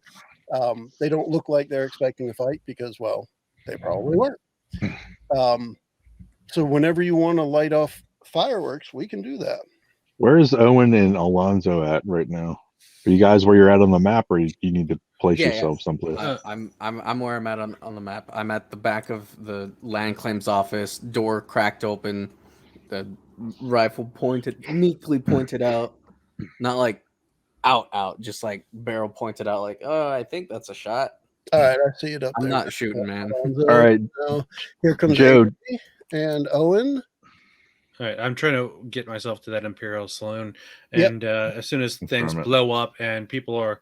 They don't look like they're expecting a fight because, well, they probably weren't. So whenever you want to light off fireworks, we can do that. Where is Owen and Alonzo at right now? Are you guys where you're at on the map, or you need to place yourself someplace? I'm where I'm at on the map. I'm at the back of the land claims office, door cracked open, the rifle meekly pointed out, not like out, just like barrel pointed out, like, oh, I think that's a shot. All right, I see it up there. I'm not shooting, man. Alonzo. All right, so here comes Joe Avery and Owen. All right, I'm trying to get myself to that Imperial Saloon, and as soon as things blow up and people are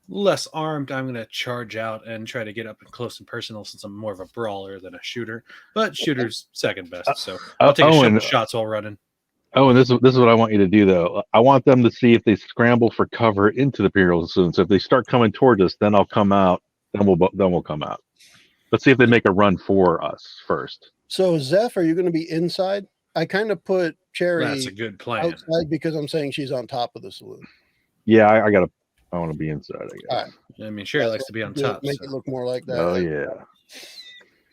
less armed, I'm going to charge out and try to get up and close and personal, since I'm more of a brawler than a shooter. But shooter's second best, so I'll take a couple shots while running. Oh, and this is what I want you to do, though. I want them to see if they scramble for cover into the Imperial Saloon. So if they start coming towards us, then I'll come out. Then we'll come out. Let's see if they make a run for us first. So Zeph, are you going to be inside? I kind of put Cherry That's a good plan. outside because I'm saying she's on top of the saloon. Yeah, I want to be inside, I guess. All right. I mean, Sherry likes to be on top. Make it look more like that. Oh, yeah.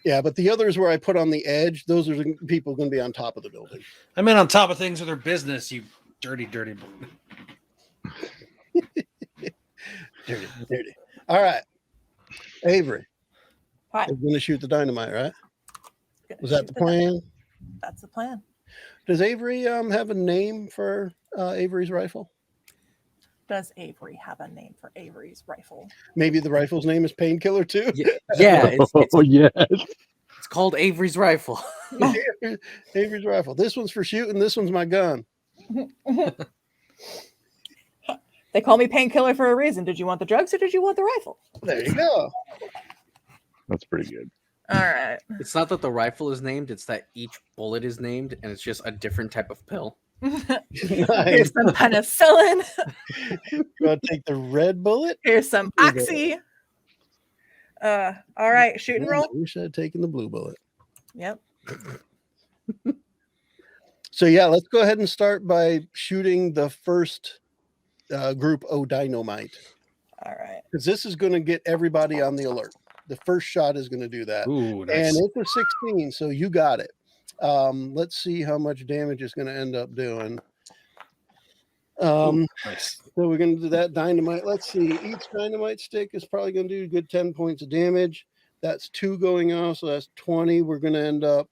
Yeah, but the others where I put on the edge, those are the people going to be on top of the building. I mean, on top of things with their business, you dirty boy. Dirty. All right. Avery. Hi. You're going to shoot the dynamite, right? Was that the plan? That's the plan. Does Avery have a name for Avery's rifle? Does Avery have a name for Avery's rifle? Maybe the rifle's name is Painkiller too. Yeah, Oh yes. it's called Avery's rifle. Avery's rifle. This one's for shooting. This one's my gun. They call me Painkiller for a reason. Did you want the drugs or did you want the rifle? There you go. That's pretty good. All right. It's not that the rifle is named; it's that each bullet is named, and it's just a different type of pill. Here's Nice. some penicillin. You want to take the red bullet? Here's some oxy. All right, shoot and roll. I wish I had taken the blue bullet. Yep. So yeah, let's go ahead and start by shooting the first group O dynamite, All right. because this is going to get everybody on the alert. The first shot is going to do that. Ooh, nice. And it's a 16, so you got it. Let's see how much damage it's going to end up doing. Nice. So we're going to do that dynamite. Let's see. Each dynamite stick is probably going to do a good 10 points of damage. That's 2 going off, so that's 20. We're going to end up.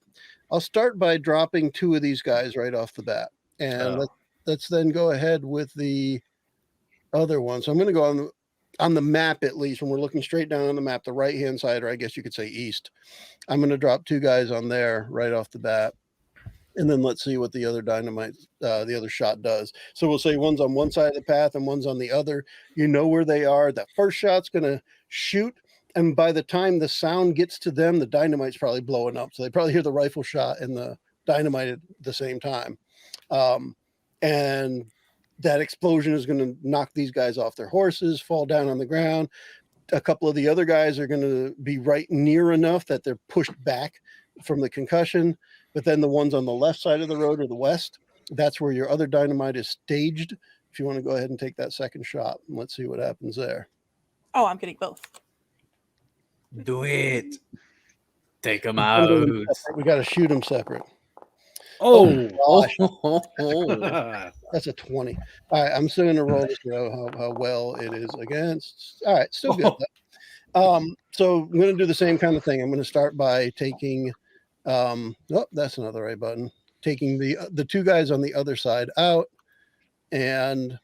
I'll start by dropping 2 of these guys right off the bat, and let's then go ahead with the other one. So I'm going to go on the map, at least when we're looking straight down on the map, the right hand side, or I guess you could say east. I'm going to drop 2 guys on there right off the bat, and then let's see what the other dynamite, the other shot does. So we'll say one's on one side of the path and one's on the other. You know where they are. That first shot's going to shoot, and by the time the sound gets to them, the dynamite's probably blowing up. So they probably hear the rifle shot and the dynamite at the same time. And that explosion is going to knock these guys off their horses, fall down on the ground. A couple of the other guys are going to be right near enough that they're pushed back from the concussion. But then the ones on the left side of the road or the west, that's where your other dynamite is staged. If you want to go ahead and take that second shot, and let's see what happens there. Oh, I'm getting both. Do it. Take them out. We got to shoot them separate. Oh, Gosh, that's a 20. All right, I'm still going to roll to show how well it is against. All right, still good. So I'm going to do the same kind of thing. I'm going to start by taking, oh, that's not the right button. Taking the 2 guys on the other side out. And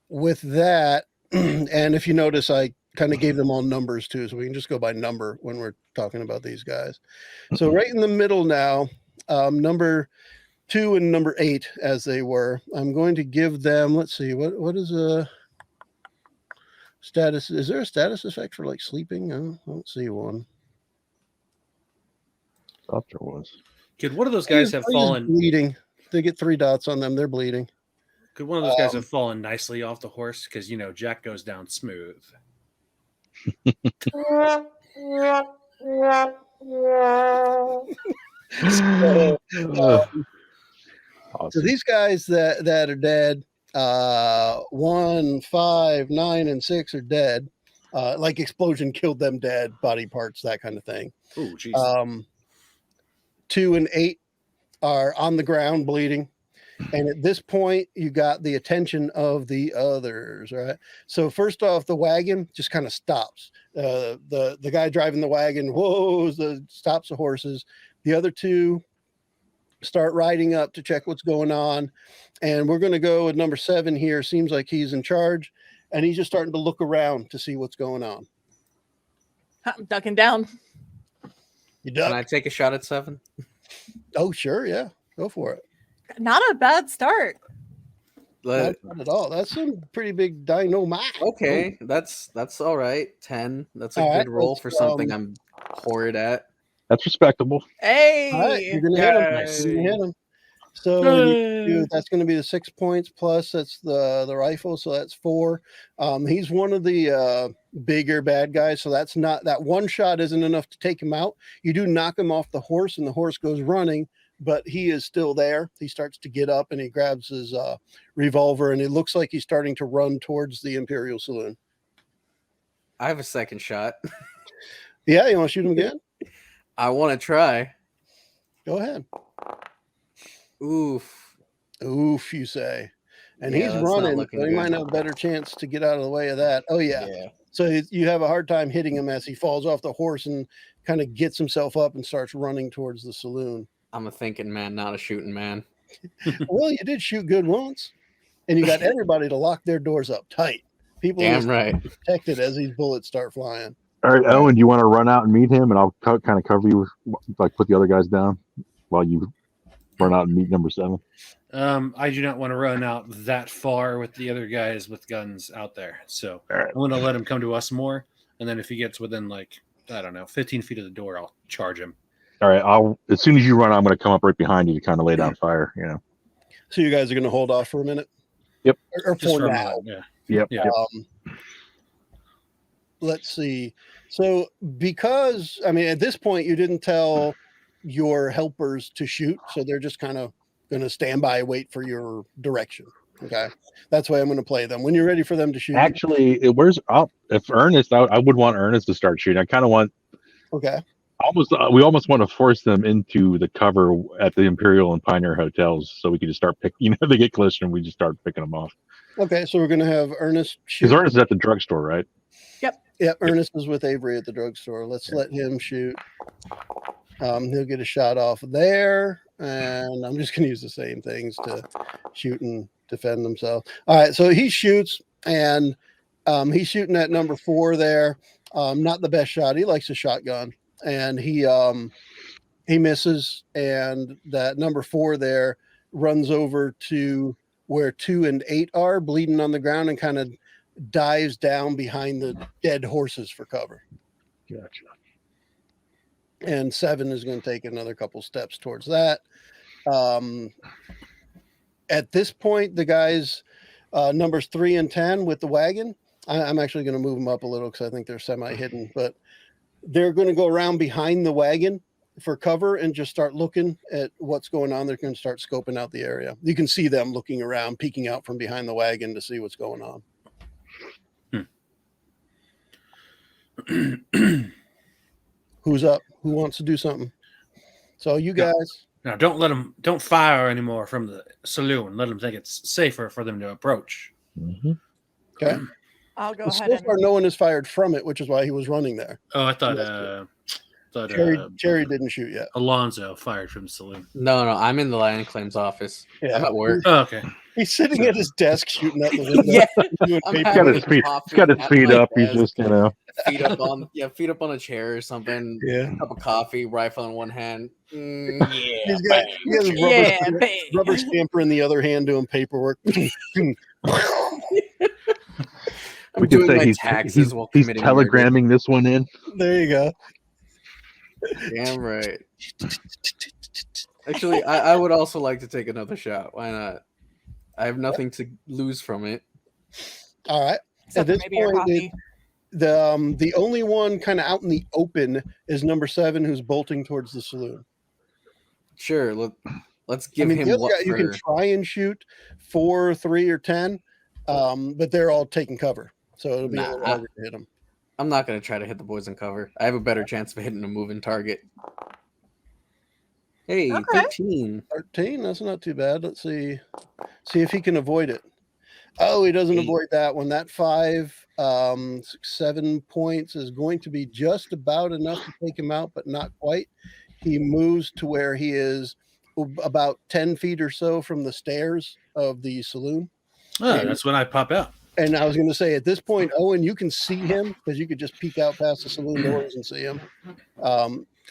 with that, and if you notice, I kind of gave them all numbers too, so we can just go by number when we're talking about these guys. So right in the middle now, number 2 and number 8, as they were, I'm going to give them, let's see, what is a status? Is there a status effect for like sleeping? I don't see one. Thought there was. could one of those guys have fallen? Bleeding. They get 3 dots on them. They're bleeding. Could one of those guys have fallen nicely off the horse? Because Jack goes down smooth. So these guys that are dead, 1, 5, 9, and 6 are dead. Like explosion killed them dead, body parts, that kind of thing. Oh, jeez. 2 and 8 are on the ground bleeding. And at this point, you got the attention of the others, right? So first off, the wagon just kind of stops. The guy driving the wagon, stops the horses. The other 2 start riding up to check what's going on. And we're going to go with number 7 here. Seems like he's in charge. And he's just starting to look around to see what's going on. I'm ducking down. You Can duck? I take a shot at 7? Oh, sure. Yeah. Go for it. Not a bad start. Not at all. That's some pretty big dynamite. Okay, that's all right. 10. That's a All good right, roll let's, for something I'm horrid at. That's respectable. Hey. All right, you're gonna hit him. Nice. You're gonna hit him. So that's going to be the 6 points plus that's the rifle, so that's 4. He's one of the bigger bad guys, so that's not that one shot isn't enough to take him out. You do knock him off the horse, and the horse goes running, but he is still there. He starts to get up, and he grabs his revolver, and it looks like he's starting to run towards the Imperial Saloon. I have a second shot. Yeah, you want to shoot him again? I want to try. Go ahead. Oof. Oof, you say. And Yeah, he's that's not running, looking so he good. might have a better chance to get out of the way of that. Oh, yeah. So you have a hard time hitting him as he falls off the horse and kind of gets himself up and starts running towards the saloon. I'm a thinking man, not a shooting man. Well, you did shoot good once. and you got everybody to lock their doors up tight. People in Damn the right. protected as these bullets start flying. All right, Owen, do you want to run out and meet him, and I'll kind of cover you, like put the other guys down while you run out and meet number 7. I do not want to run out that far with the other guys with guns out there. So All right. I'm going to let him come to us more. And then if he gets within, like, I don't know, 15 feet of the door, I'll charge him. All right, as soon as you run, I'm going to come up right behind you to kind of lay down fire. You know. So you guys are going to hold off for a minute? Yep. Or Just for for a now. moment, yeah. Yep. Yeah. Yep. Let's see. So because, I mean, at this point, you didn't tell your helpers to shoot. So they're just kind of going to stand by, wait for your direction. Okay. That's why I'm going to play them. When you're ready for them to shoot. Actually, if Ernest, I would want Ernest to start shooting. I kind of want. Okay. We almost want to force them into the cover at the Imperial and Pioneer hotels, so we can just start picking. You know, they get closer and we just start picking them off. Okay. So we're going to have Ernest shoot. Because Ernest is at the drugstore, right? Yeah, Ernest is with Avery at the drugstore. Let's let him shoot. He'll get a shot off there, and I'm just going to use the same things to shoot and defend himself. All right, so he shoots, and he's shooting at number 4 there. Not the best shot. He likes a shotgun, and he misses, and that number 4 there runs over to where 2 and 8 are, bleeding on the ground, and kind of dives down behind the dead horses for cover. Gotcha. And 7 is going to take another couple steps towards that. At this point, the guys numbers 3 and 10 with the wagon, I'm actually going to move them up a little because I think they're semi-hidden, but they're going to go around behind the wagon for cover and just start looking at what's going on. They're going to start scoping out the area. You can see them looking around, peeking out from behind the wagon to see what's going on. Who's up? Who wants to do something? So you guys. Now, don't fire anymore from the saloon. Let them think it's safer for them to approach. Mm-hmm. Okay. I'll go Well, ahead so and far, no one has fired from it, which is why he was running there. Oh, I thought Cherry didn't shoot yet. Alonzo fired from the saloon. No, I'm in the land claims office. Yeah. I'm at work. Oh, okay. He's sitting at his desk shooting out the window. Yeah, doing I'm paper. having He's got his at feet my up. He's desk. just, you know. feet up on a chair or something. Yeah. Cup of coffee, rifle in one hand. He's got his rubber stamper in the other hand doing paperwork. I'm We could doing say my he's taxes while he's committing murder. telegramming this one in. There you go. Damn right. Actually, I would also like to take another shot. Why not? I have nothing to lose from it. All right. except for this maybe your point, coffee. The only one kind of out in the open is number 7, who's bolting towards the saloon. Sure, let's give him the other what guy, you can try and shoot 4, 3, or 10, but they're all taking cover, so it'll be a little harder to hit them. I'm not going to try to hit the boys in cover. I have a better chance of hitting a moving target. Hey, Okay. 13. 13, that's not too bad. Let's see if he can avoid it. Oh, he doesn't 8. avoid that one. That 5, 7 points is going to be just about enough to take him out, but not quite. He moves to where he is about 10 feet or so from the stairs of the saloon. Oh, that's when I pop out. And I was going to say, at this point, Owen, you can see him because you could just peek out past the saloon doors and see him.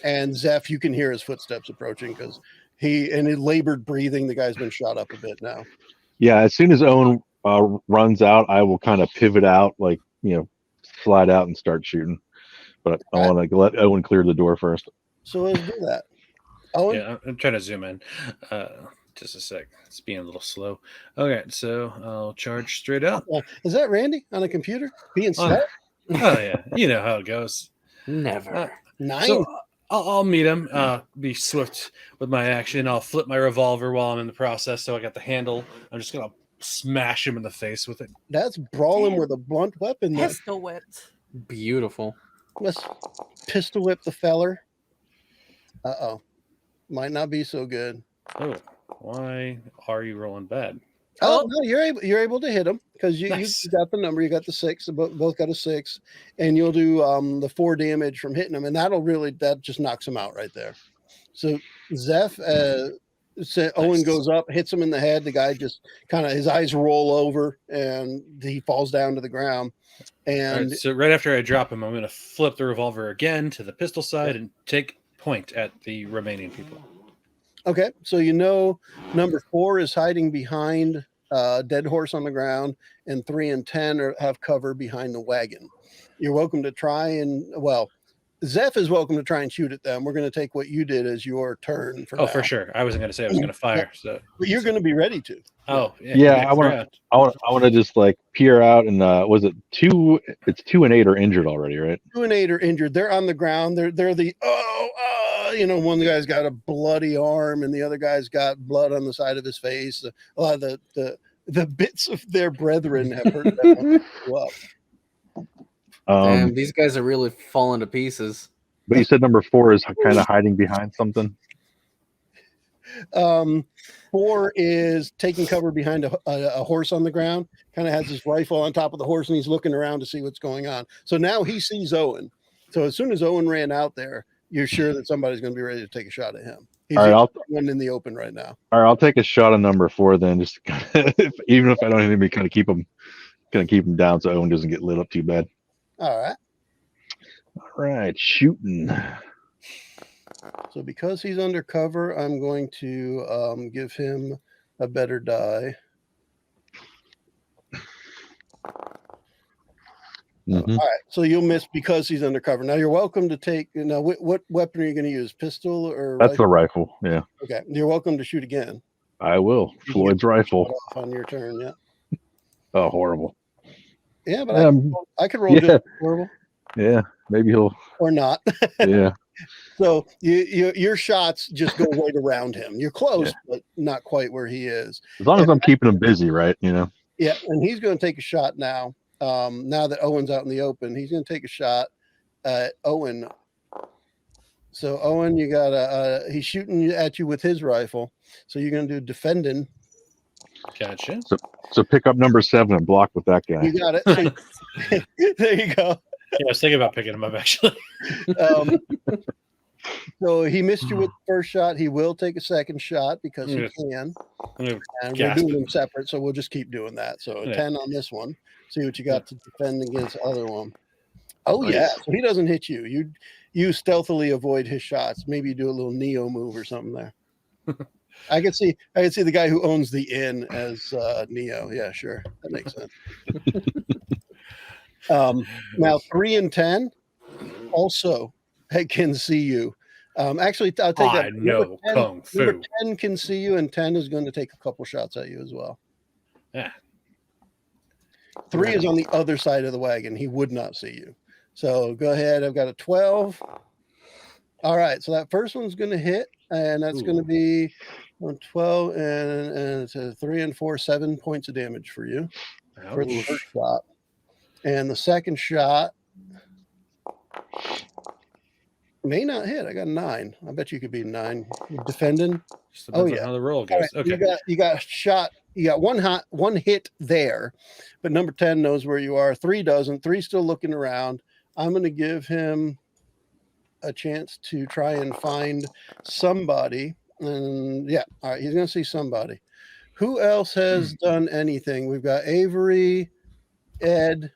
And Zeph, you can hear his footsteps approaching because he labored breathing. The guy's been shot up a bit now. Yeah, as soon as Owen runs out, I will kind of pivot out, like, slide out and start shooting. But I want to let Owen clear the door first. So let's do that. Owen? Yeah, I'm trying to zoom in. Just a sec. It's being a little slow. Okay, so I'll charge straight up. Is that Randy on a computer being Oh, set? Oh, yeah. You know how it goes. Never. 9. So I'll meet him, be swift with my action. I'll flip my revolver while I'm in the process. So I got the handle. I'm just going to smash him in the face with it. That's brawling with a blunt weapon. Then. Pistol whipped. Beautiful. Let's pistol whip the feller. Uh-oh. Might not be so good. Oh, why are you rolling bad? Oh, no, you're able to hit him because you got the number. You got the 6. Both got a 6, and you'll do the 4 damage from hitting him, and that just knocks him out right there. So Zeph, So Owen goes up, hits him in the head. The guy just kind of, his eyes roll over and he falls down to the ground. And so right after I drop him, I'm going to flip the revolver again to the pistol side and take point at the remaining people. okay, so number 4 is hiding behind a dead horse on the ground, and 3 and 10 have cover behind the wagon. You're welcome to try and, well, Zeph is welcome to try and shoot at them. We're going to take what you did as your turn for now. For sure. I wasn't going to say I was going to fire. So, but you're going to be ready to. Oh, yeah. I want to just like peer out and was it 2? It's 2 and 8 are injured already, right? 2 and 8 are injured. They're on the ground. They're the one guy's got a bloody arm and the other guy's got blood on the side of his face. A lot of the bits of their brethren have hurt them up. Damn, these guys are really falling to pieces. But you said number 4 is kind of hiding behind something. 4 is taking cover behind a horse on the ground. Kind of has his rifle on top of the horse, and he's looking around to see what's going on. So now he sees Owen. So as soon as Owen ran out there, you're sure that somebody's going to be ready to take a shot at him. He's one in the open right now. All right, I'll take a shot at number 4 then. Just even if I don't even kind of keep him down, so Owen doesn't get lit up too bad. All right, shooting. So because he's undercover, I'm going to give him a better die. All right, so you'll miss because he's undercover. Now you're welcome to take. Now, what weapon are you going to use? Pistol or? That's the rifle. Yeah. Okay, you're welcome to shoot again. I will. Floyd's rifle. Off on your turn, yeah. Oh, horrible. Yeah, but I could roll just horrible. Yeah, maybe he'll or not. Yeah. So your shots just go right around him. You're close, but not quite where he is. As long as I'm keeping him busy, right? Yeah, and he's going to take a shot now. Now that Owen's out in the open, he's going to take a shot at Owen. So Owen, you got he's shooting at you with his rifle. So you're going to do defending. Gotcha. So pick up number 7 and block with that guy. You got it. There you go. Yeah, I was thinking about picking him up actually. So he missed you with the first shot. He will take a second shot because he can. And we're doing them separate, so we'll just keep doing that. So a 10 on this one. See what you got to defend against the other one. Oh, nice. Yeah. So he doesn't hit you. You stealthily avoid his shots. Maybe you do a little Neo move or something there. I could see the guy who owns the inn as Neo. Yeah, sure. That makes sense. Now 3 and 10 also can see you. Actually, I'll take that. Know Kung Fu. Number 10 can see you, and 10 is going to take a couple shots at you as well. Yeah. 3 is on the other side of the wagon. He would not see you. So go ahead. I've got a 12. All right. So that first one's going to hit, and that's going to be 12, and it's a 3 and 4, 7 points of damage for you for the first shot. And the second shot may not hit. I got 9. I bet you could be 9. You're defending. Oh yeah. How the roll goes. Right. Okay. You got shot. You got one hit there, but number 10 knows where you are. 3 doesn't. 3's still looking around. I'm going to give him a chance to try and find somebody. And all right, he's going to see somebody. Who else has done anything? We've got Avery, Ed,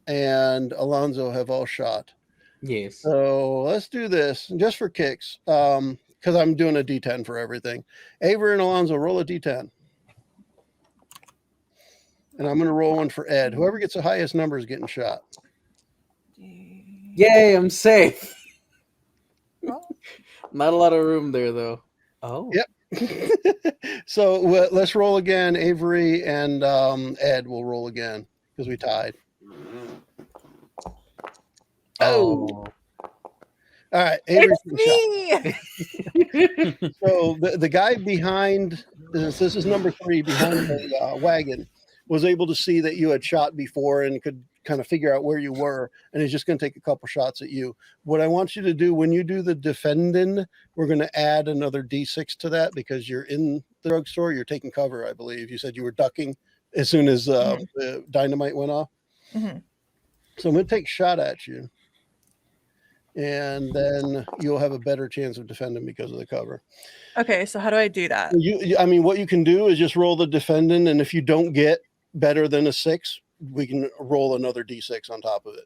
and Alonzo have all shot. Yes. So let's do this just for kicks, because I'm doing a D10 for everything. Avery and Alonzo, roll a D10. And I'm going to roll one for Ed. Whoever gets the highest number is getting shot. Yay, I'm safe. Not a lot of room there, though. Oh. Yep. So let's roll again. Avery and Ed will roll again because we tied. Oh. All right. Avery's It's me. So the guy behind this is number 3 behind the wagon was able to see that you had shot before and could kind of figure out where you were, and he's just going to take a couple shots at you. What I want you to do when you do the defending, we're going to add another D6 to that because you're in the drugstore. You're taking cover, I believe. You said you were ducking as soon as the dynamite went off. Mm-hmm. So I'm going to take a shot at you. and then you'll have a better chance of defending because of the cover. Okay, so how do I do that? I mean, what you can do is just roll the defending, and if you don't get better than a 6, we can roll another d6 on top of it.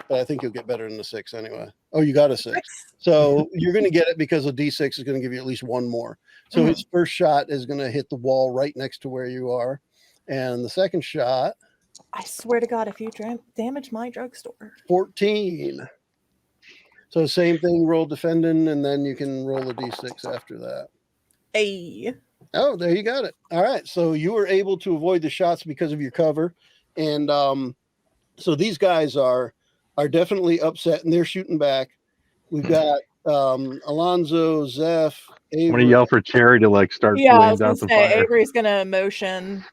But I think you'll get better than the 6 anyway. Oh, you got a 6. So you're going to get it because a d6 is going to give you at least one more. So his first shot is going to hit the wall right next to where you are. And the second shot, I swear to God, if you damage my drugstore. 14. So same thing, roll defending, and then you can roll a d6 after that. Hey. Oh, there you got it. All right. So you were able to avoid the shots because of your cover. And so these guys are definitely upset, and they're shooting back. We've got Alonzo, Zeph, Avery. I'm gonna yell for Cherry to like start Yeah, I laying was down gonna some say fire. Avery's gonna motion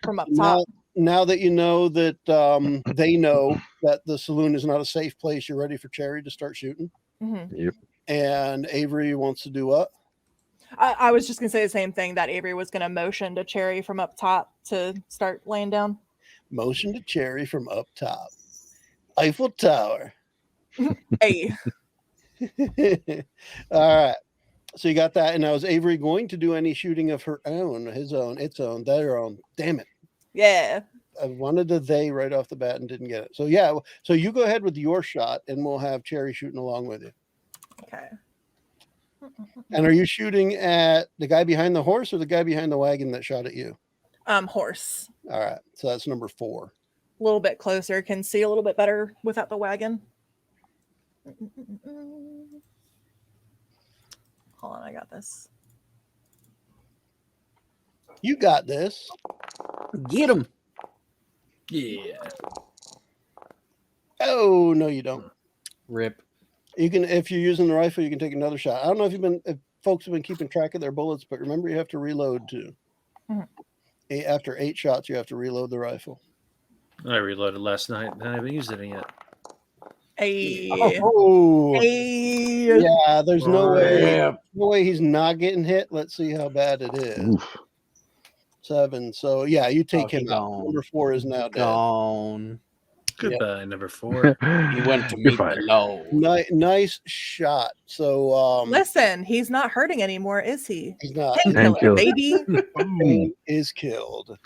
from up top. Now that you know that they know that the saloon is not a safe place, you're ready for Cherry to start shooting. Yep. And Avery wants to do what? I was just gonna say the same thing, that Avery was gonna motion to Cherry from up top to start laying down. Motion to Cherry from up top. Eiffel Tower. Hey. All right. So you got that. And now is Avery going to do any shooting of her own, his own, its own, their own? Damn it. Yeah. I wanted a they right off the bat and didn't get it. So yeah. So you go ahead with your shot, and we'll have Cherry shooting along with you. Okay. And are you shooting at the guy behind the horse or the guy behind the wagon that shot at you? Horse. All right. So that's number 4. A little bit closer. Can see a little bit better without the wagon. Hold on, I got this. You got this. Get him. Yeah. Oh, no, you don't. Rip. You can, if you're using the rifle, you can take another shot. I don't know if folks have been keeping track of their bullets, but remember you have to reload too. After 8 shots, you have to reload the rifle. I reloaded last night and I haven't used it yet. Hey. Oh, Hey. yeah. There's no way he's not getting hit. Let's see how bad it is. Oof. 7. So yeah, you take him out. Gone. Number 4 is now dead. Gone. Goodbye, number 4. He went to You're meet fired. below. Nice shot. So Listen, he's not hurting anymore, is he? he's not. Painkiller, Painkiller. baby. Pain is killed.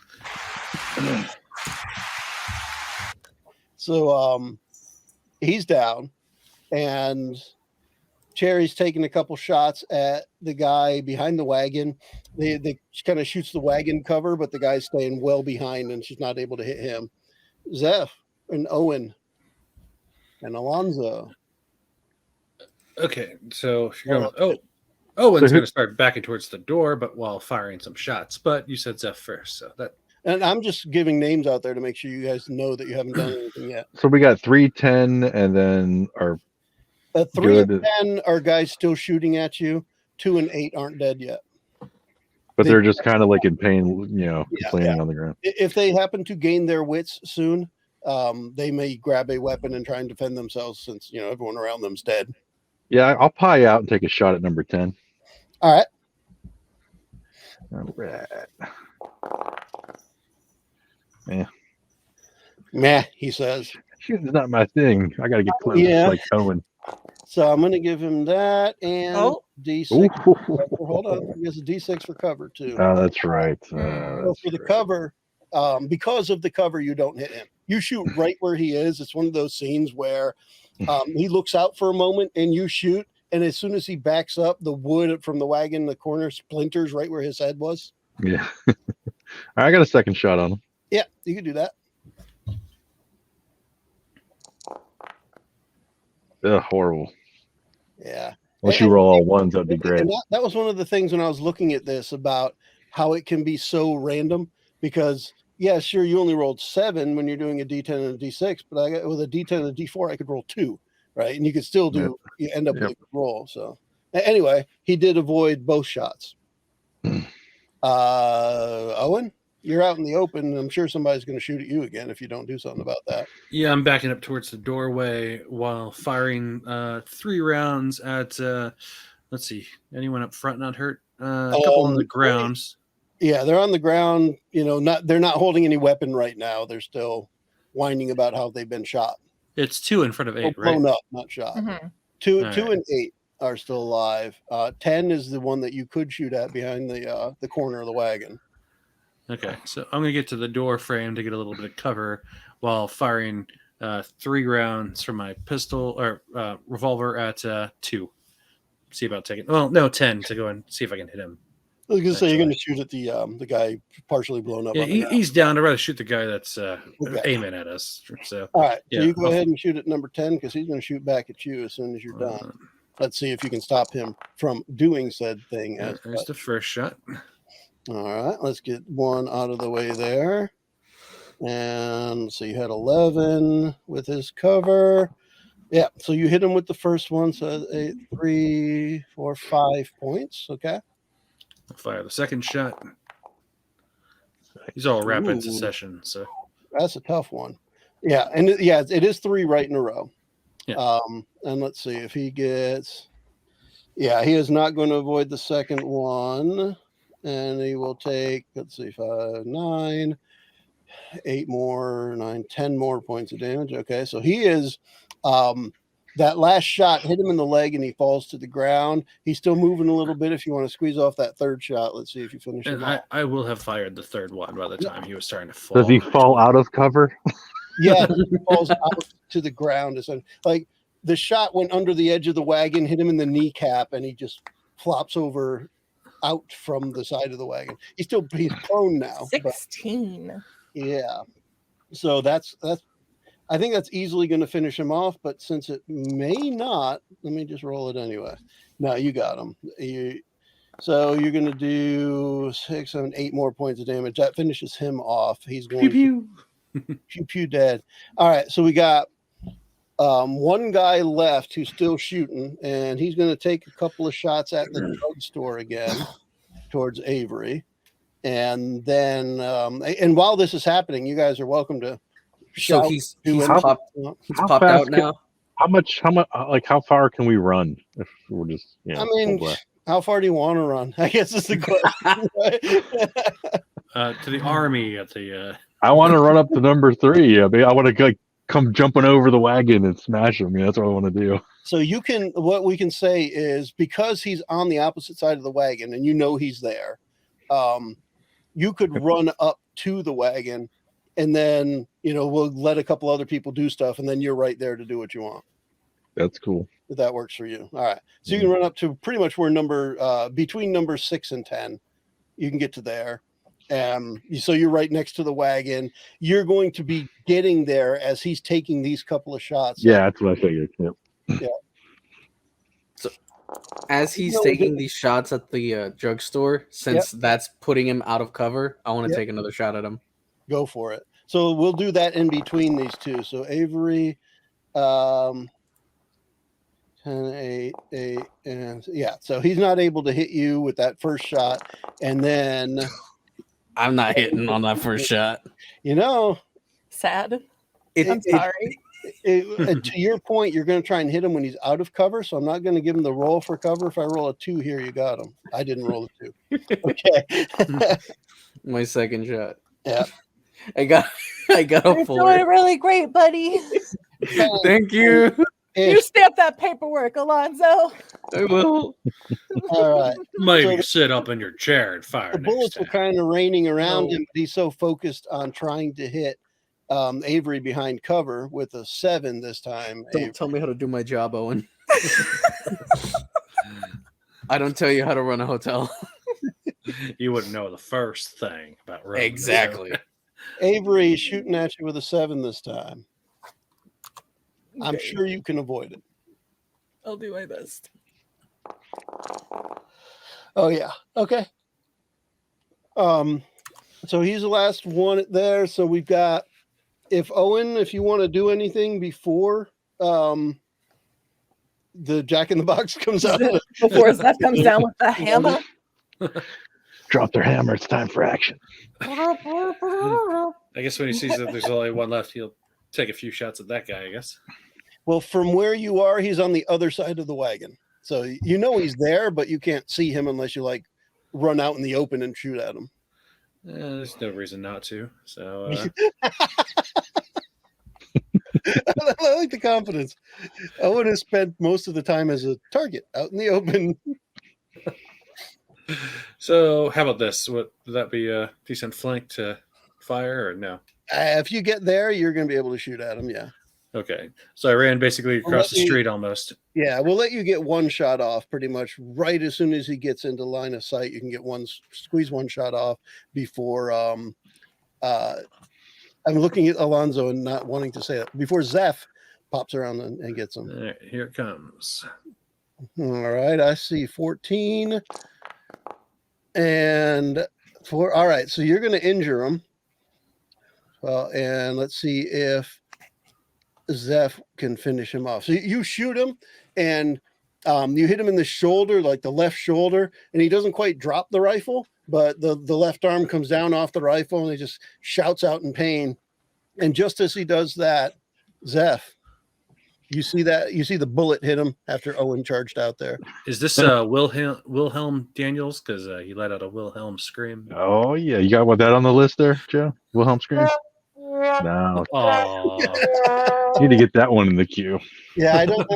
So he's down, and Cherry's taking a couple shots at the guy behind the wagon. They kind of shoots the wagon cover, but the guy's staying well behind, and she's not able to hit him. Zeph and Owen and Alonzo. Okay, so if you're going, Owen's going to start backing towards the door, but while firing some shots. But you said Zeph first, so that. And I'm just giving names out there to make sure you guys know that you haven't done anything yet. So we got 3, 10, and then our 3 and Good. 10 are guys still shooting at you. 2 and 8 aren't dead yet. but they're just kind of like in pain, complaining yeah. on the ground. If they happen to gain their wits soon, they may grab a weapon and try and defend themselves, since everyone around them's dead. Yeah, I'll pie out and take a shot at number 10. All right. All right. Meh, he says. Shooting's not my thing. I gotta get close, Yeah. like Owen. So I'm gonna give him that and D6. Ooh. Hold on, he has a D6 for cover too. Oh, that's right. So for the cover, because of the cover, you don't hit him. You shoot right where he is. It's one of those scenes where he looks out for a moment and you shoot, and as soon as he backs up, the wood from the wagon in the corner splinters right where his head was. Yeah. I got a second shot on him. Yeah, you can do that. Ugh, horrible. Yeah. Unless you roll all ones, that'd be great. And that was one of the things when I was looking at this about how it can be so random, because yeah, sure, you only rolled 7 when you're doing a D10 and a D6, but I got with a D10 and a D4, I could roll 2, right? And you could still do, you end up with a good roll. So anyway, he did avoid both shots. Owen, you're out in the open. I'm sure somebody's going to shoot at you again if you don't do something about that. Yeah, I'm backing up towards the doorway while firing 3 rounds at, let's see, anyone up front not hurt? A couple on the grounds. Yeah, they're on the ground. They're not holding any weapon right now. They're still whining about how they've been shot. It's 2 in front of 8, right? Blown up, not shot. Mhm. Two All and right. 8 are still alive. 10 is the one that you could shoot at behind the corner of the wagon. Okay, so I'm gonna get to the door frame to get a little bit of cover while firing 3 rounds from my pistol or revolver at 2. See about taking. Well, no, 10 to go and see if I can hit him. I was gonna say you're Actually. gonna shoot at the guy partially blown up. Yeah, on the ground. he's down. I'd rather shoot the guy that's Okay. aiming at us. So All right, so yeah, you go ahead and shoot at number 10 because he's gonna shoot back at you as soon as you're done. Let's see if you can stop him from doing said thing. There's the first shot. All right, let's get one out of the way there. And so you had 11 with his cover. Yeah, so you hit him with the first one. So 8, 3, 4, 5 points. Okay. I'll fire the second shot. He's all rapid Ooh. succession. So That's a tough one. Yeah, and it is 3 right in a row. Yeah. And let's see if he gets. Yeah, he is not going to avoid the second one, and he will take. Let's see, 5, 9, 8 more, 9, 10 more points of damage. Okay, so he is. That last shot hit him in the leg, and he falls to the ground. He's still moving a little bit. If you want to squeeze off that third shot, let's see if you finish and it. I will have fired the third one by the time he was starting to fall. Does he fall out of cover? Yeah, he falls out to the ground. Like the shot went under the edge of the wagon, hit him in the kneecap, and he just flops over out from the side of the wagon. He's prone now. But 16. yeah. So that's I think that's easily going to finish him off, but since it may not, let me just roll it anyway. No, you got him. So you're going to do 6, 7, 8 more points of damage. That finishes him off. He's going pew dead. All right, so we got one guy left who's still shooting, and he's going to take a couple of shots at the drugstore again towards Avery. And then, and while this is happening, you guys are welcome to So shout. he's How popped fast out now. How far can we run if we're just, I mean, how far do you want to run? I guess is the question. Right? To the army at the. I want to run up to number 3. I mean, I want to come jumping over the wagon and smash him. Yeah, that's what I want to do. So what we can say is because he's on the opposite side of the wagon and you know he's there, you could run up to the wagon and then, we'll let a couple other people do stuff and then you're right there to do what you want. That's cool. If that works for you. All right. So you can run up to pretty much where between number 6 and 10, you can get to there. So you're right next to the wagon. You're going to be getting there as he's taking these couple of shots. Yeah, that's what I figured. Yep. Yeah. So as he's taking these shots at the drugstore, since that's putting him out of cover, I want to take another shot at him. Go for it. So we'll do that in between these two. So Avery, 10, 8, 8, and so he's not able to hit you with that first shot. And then I'm not hitting on that first shot. Sad. I'm I'm sorry. To your point, you're going to try and hit him when he's out of cover. So I'm not going to give him the roll for cover. If I roll a 2 here, you got him. I didn't roll a 2. Okay. My second shot. Yeah. I got a You're 4. doing really great, buddy. Thank you. You stamp that paperwork, Alonzo. I will. All right. Maybe sit up in your chair and fire. The bullets were kind of raining around him, but he's so focused on trying to hit Avery behind cover with a 7 this time. Don't tell me how to do my job, Owen. I don't tell you how to run a hotel. You wouldn't know the first thing about running. Exactly. Avery shooting at you with a 7 this time. I'm sure you can avoid it. I'll do my best. Oh yeah. Okay. So he's the last one there. So we've got if you want to do anything before the Jack in the Box comes out. Before Zeph comes down with the hammer. Drop their hammer. It's time for action. I guess when he sees that there's only one left, he'll take a few shots at that guy, I guess. Well, from where you are, he's on the other side of the wagon. So he's there, but you can't see him unless you run out in the open and shoot at him. There's no reason not to. So That like the confidence. Owen has spent most of the time as a target out in the open. So, how about this? Would that be a decent flank to fire or no? If you get there, you're going to be able to shoot at him. Yeah. Okay. So I ran basically across the street almost. Yeah, we'll let you get one shot off pretty much right as soon as he gets into line of sight. You can get squeeze one shot off before I'm looking at Alonzo and not wanting to say it before Zeph pops around and gets him. All right, here it comes. All right, I see 14 and 4. All right, so you're going to injure him. Well, and let's see if Zeph can finish him off. So you shoot him and you hit him in the shoulder, like the left shoulder, and he doesn't quite drop the rifle, but the left arm comes down off the rifle and he just shouts out in pain. And just as he does that, Zeph, you see the bullet hit him after Owen charged out there. Is this Wilhelm Daniels? Because he let out a Wilhelm scream. Oh yeah, you got that on the list there, Joe? Wilhelm scream? No, Oh, need to get that one in the queue. Yeah, I don't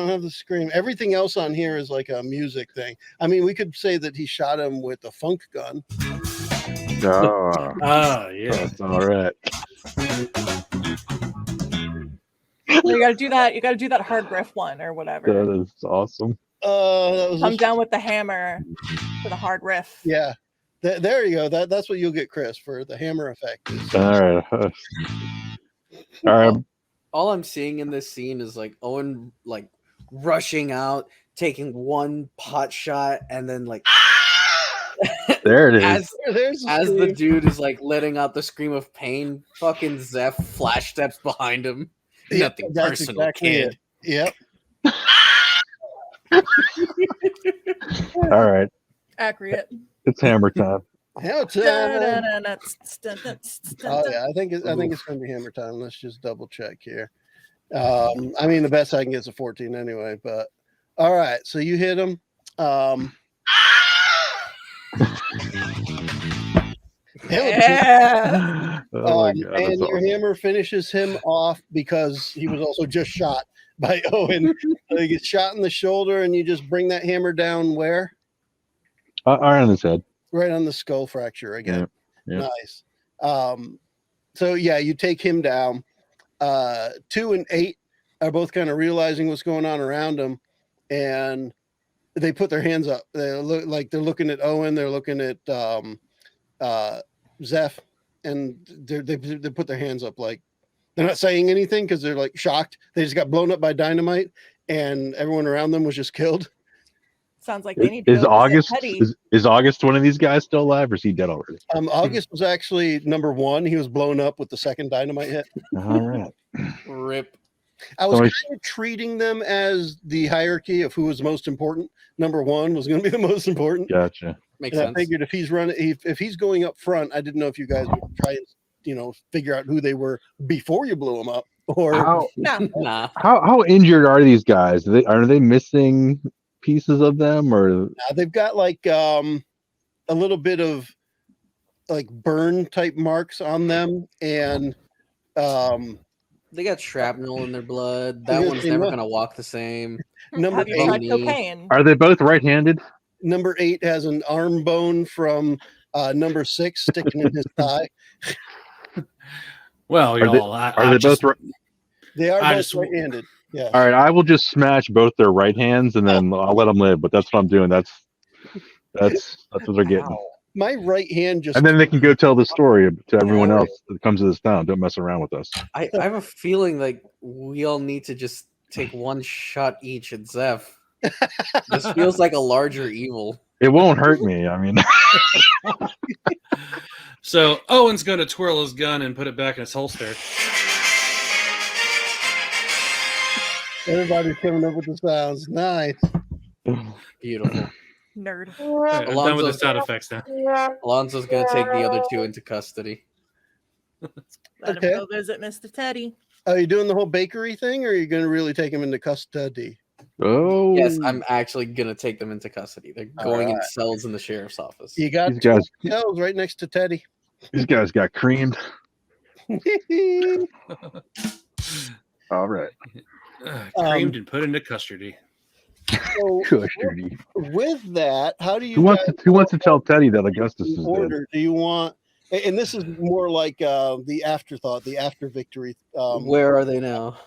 have the scream. Everything else on here is like a music thing. I mean, we could say that he shot him with a funk gun. yeah. That's all right. You got to do that. You got to do that hard riff one or whatever. That is awesome. That was Come down with the hammer for the hard riff. Yeah. There you go. That's what you'll get, Chris, for the hammer effect. All right. All right. All I'm seeing in this scene is like Owen like rushing out, taking one pot shot, and then like There it is. as the dude is like letting out the scream of pain, fucking Zeph flash steps behind him. Yeah, Nothing that's personal, exactly kid. it. Yep. All right. Accurate. It's hammer time. Hammer time. Oh yeah, I think it's going to be hammer time. Let's just double check here. I mean, the best I can get is a 14 anyway. But all right, so you hit him. Yeah. Oh my God, And that's your awesome. hammer finishes him off because he was also just shot by Owen. So he gets shot in the shoulder, and you just bring that hammer down where? Iron on his head. Right on the skull fracture again. Yeah. Nice. So yeah, you take him down. 2 and 8 are both kind of realizing what's going on around them, and they put their hands up. They look like they're looking at Owen. They're looking at Zeph, and they put their hands up like they're not saying anything because they're like shocked. They just got blown up by dynamite, and everyone around them was just killed. Sounds like they need to Is go visit August Teddy. is August one of these guys still alive, or is he dead already? August was actually number 1. He was blown up with the second dynamite hit. All right. Rip. I was Sorry. kind of treating them as the hierarchy of who was most important. Number 1 was going to be the most important. Gotcha. Makes And I sense. figured if he's running, if he's going up front, I didn't know if you guys would try and figure out who they were before you blew them up, or No. Nah. How injured are these guys? Are they missing pieces of them, or they've got like a little bit of like burn type marks on them, and They got shrapnel in their blood. I That guess one's they never must. gonna walk the same. number Have you tried 8, cocaine? are they both right-handed? number 8 has an arm bone from number 6 sticking in his thigh. Well, Are they- y'all. Are they both right? They are I both just- right-handed. Yeah. All right, I will just smash both their right hands, and then I'll let them live. But that's what I'm doing. That's what they're getting. My right hand just And then they can go tell the story to everyone else that comes to this town. Don't mess around with us. I have a feeling like we all need to just take one shot each at Zeph. This feels like a larger evil. It won't hurt me. I mean, So Owen's going to twirl his gun and put it back in its holster. everybody's coming up with the sounds. Nice. Beautiful. Nerd. All right, I'm done with the Alonzo's- sound effects now. Alonzo's gonna take the other 2 into custody. Let Okay. him go visit Mr. Teddy. Are you doing the whole bakery thing, or are you going to really take him into custody? oh, Yes, I'm actually gonna take them into custody. They're going in Alright. cells in the sheriff's office. You got These guys, cells right next to Teddy. these guys got creamed. All right. Creamed and put into custardy. So Custardy. with that, how do you Who wants to tell Teddy that Augustus is dead? order? Do you want? And this is more like the afterthought, the after victory. Where are they now?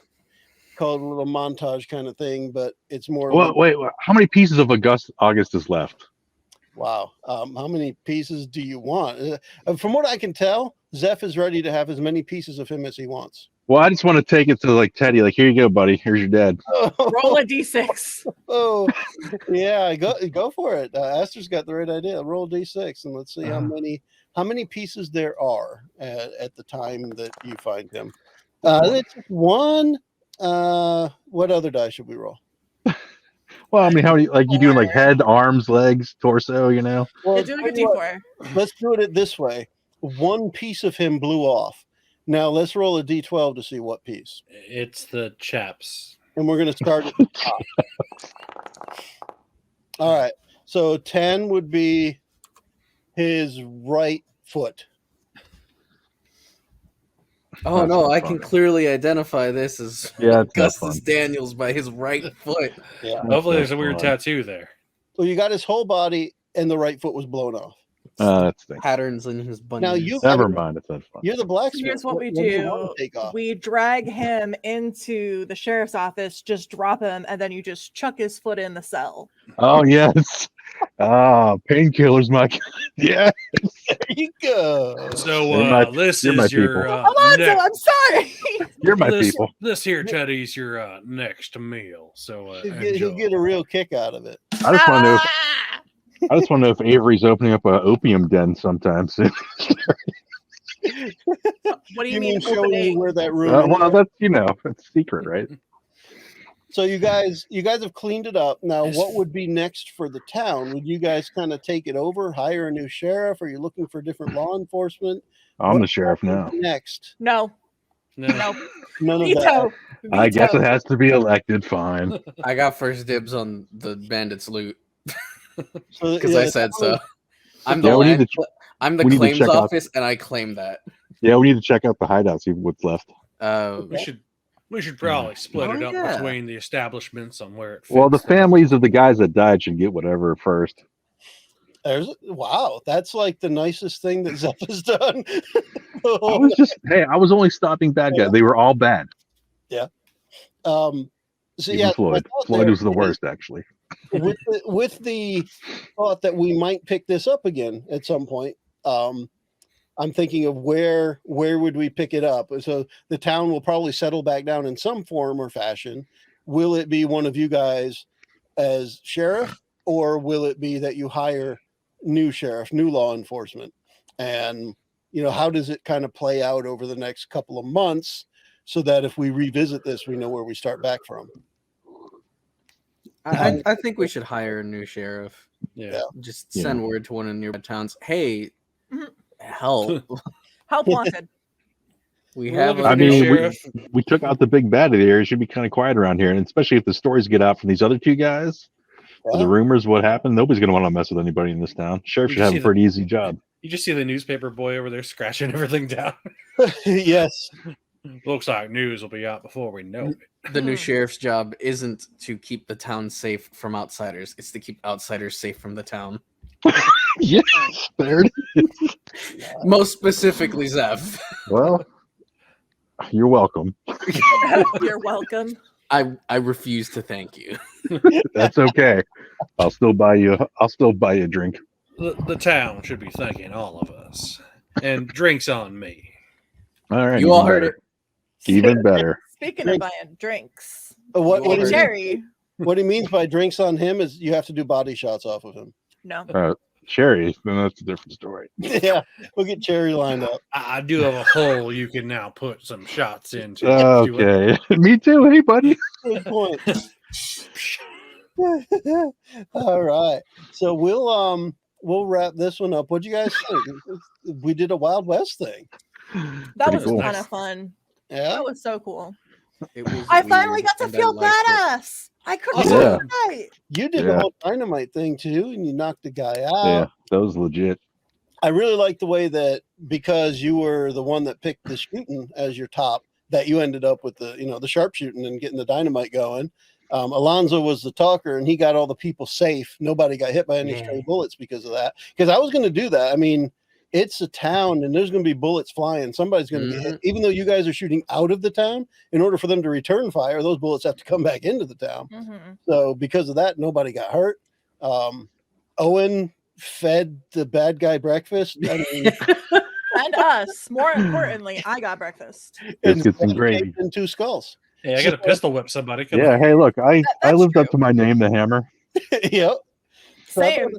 Called a little montage kind of thing, but it's more. Well, wait. How many pieces of Augustus left? Wow. How many pieces do you want? From what I can tell, Zeph is ready to have as many pieces of him as he wants. Well, I just want to take it to like Teddy. Like, here you go, buddy. Here's your dad. Roll a d6. Oh, yeah, go for it. Aster's got the right idea. Roll a d6 and let's see how many pieces there are at the time that you find him. It's one. What other die should we roll? Well, I mean, how many? Like, you doing like head, arms, legs, torso? You know? Well, You're doing a d4. Let's do it this way. One piece of him blew off. Now let's roll a d12 to see what piece. It's the chaps. And we're going to start at the top. All right. So 10 would be his right foot. Oh That's no, not I fun. can clearly identify this as Yeah, it's not Augustus fun. Daniels by his right foot. Yeah. Hopefully, there's a That's weird fun. tattoo there. So you got his whole body and the right foot was blown off. That's the thing. Patterns in his bunnies. Now you Never mind. It's not fun. You're the blacksmith. Here's what we do you do. want to take off? We drag him into the sheriff's office, just drop him, and then you just chuck his foot in the cell. Oh yes. Painkillers, my yeah. There you go. So You're my- this you're my is your people. Alonzo, next- I'm sorry. You're my this, people. This here, Teddy's your next meal. So He'll get a real kick out of it. I just want to know. Ah! I just want to know if Avery's opening up an opium den sometime soon. What do you mean showing you opening? where that room is? Well, that's it's secret, right? So you guys have cleaned it up. Now, what would be next for the town? Would you guys kind of take it over, hire a new sheriff? Are you looking for different law enforcement? I'm the sheriff now. What would be next? No, no. no. None of that. Veto. I guess it Veto. has to be elected. Fine. I got first dibs on the bandits' loot So, because yeah, I said so. I'm Yeah, the we need land, to I'm the we need to claims check out- office, and I claim that. Yeah, we need to check out the hideout, see what's left. We should probably split Oh, it up yeah. between the establishments on where it fits. Well, the families of the guys that died should get whatever first. Wow, that's like the nicest thing that Zeph has done. I was only stopping bad guys. They were all bad. So Even yeah, Floyd. my thought Floyd there was the is, worst, actually. with the thought that we might pick this up again at some point. I'm thinking of where would we pick it up? So the town will probably settle back down in some form or fashion. Will it be one of you guys as sheriff, or will it be that you hire new sheriff, new law enforcement? And how does it kind of play out over the next couple of months, so that if we revisit this, we know where we start back from. I think we should hire a new sheriff. Yeah. Just Yeah. send word to one of the nearby towns. Hey, Mhm. help! Help wanted. We We're have. looking A I for new mean, sheriff. we took out the big bad of the area. It should be kind of quiet around here, and especially if the stories get out from these other two guys, the rumors, what happened. Nobody's going to want to mess with anybody in this town. Sheriff You should have see a pretty easy job. You just see the newspaper boy over there scratching everything down. Yes. Looks like news will be out before we know it. the new sheriff's job isn't to keep the town safe from outsiders; it's to keep outsiders safe from the town. Yes, there it is. Most specifically, Zeph. Well, you're welcome. You're welcome. I refuse to thank you. That's okay. I'll still buy you a drink. The town should be thanking all of us. And drinks on me. All right. You all even heard better. it. Even better. Speaking of buying drinks, What, You what, hey, he, Jerry. what he means by drinks on him is you have to do body shots off of him. No. Sherry, then that's a different story. Yeah, we'll get Cherry lined up. I do have a hole you can now put some shots into. if you would. Okay. Me too. Hey, buddy. Good point. All right, so we'll wrap this one up. What'd you guys think? We did a Wild West thing. That Pretty was cool. kind of fun. Yeah. That was so cool. It was I finally weird, got to and I feel liked it. badass. I couldn't Yeah. sleep at night. You did Yeah. the whole dynamite thing too, and you knocked the guy out. Yeah, that was legit. I really like the way that because you were the one that picked the shooting as your top, that you ended up with the sharpshooting and getting the dynamite going. Alonzo was the talker, and he got all the people safe. Nobody got hit by any stray bullets because of that. Because I was going to do that. I mean, it's a town, and there's going to be bullets flying. Somebody's going to get hit. Even though you guys are shooting out of the town, in order for them to return fire, those bullets have to come back into the town. So because of that, nobody got hurt. Owen fed the bad guy breakfast. I mean, and us. More importantly, I got breakfast. Biscuits and gravy. And 2 skulls. Hey, I got to pistol whip somebody. Come Yeah, on. hey, look, I lived true. up to my name, the Hammer. Yep. So Same.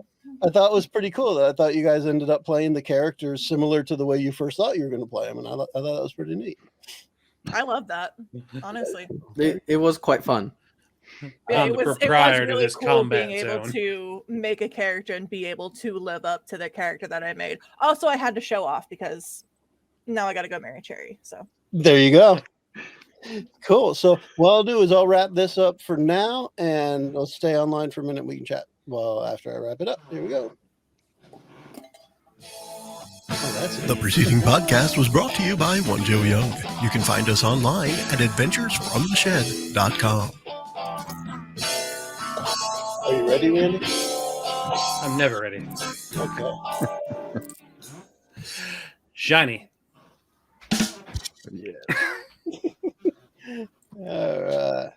I thought it was pretty cool that I thought you guys ended up playing the characters similar to the way you first thought you were going to play them, and I thought that was pretty neat. I love that, honestly. It was quite fun. Yeah, I'm it the was proprietor to really this cool combat being able zone. to make a character and be able to live up to the character that I made. Also, I had to show off because now I got to go marry Cherry. So There you go. Cool. So what I'll do is I'll wrap this up for now, and I'll stay online for a minute. We can chat after I wrap it up. Here we go. Oh, that's it. The preceding podcast was brought to you by One Joe Young. You can find us online at adventuresfromtheshed.com. Are you ready, Randy? I'm never ready. Okay. Shiny. Yeah. All right.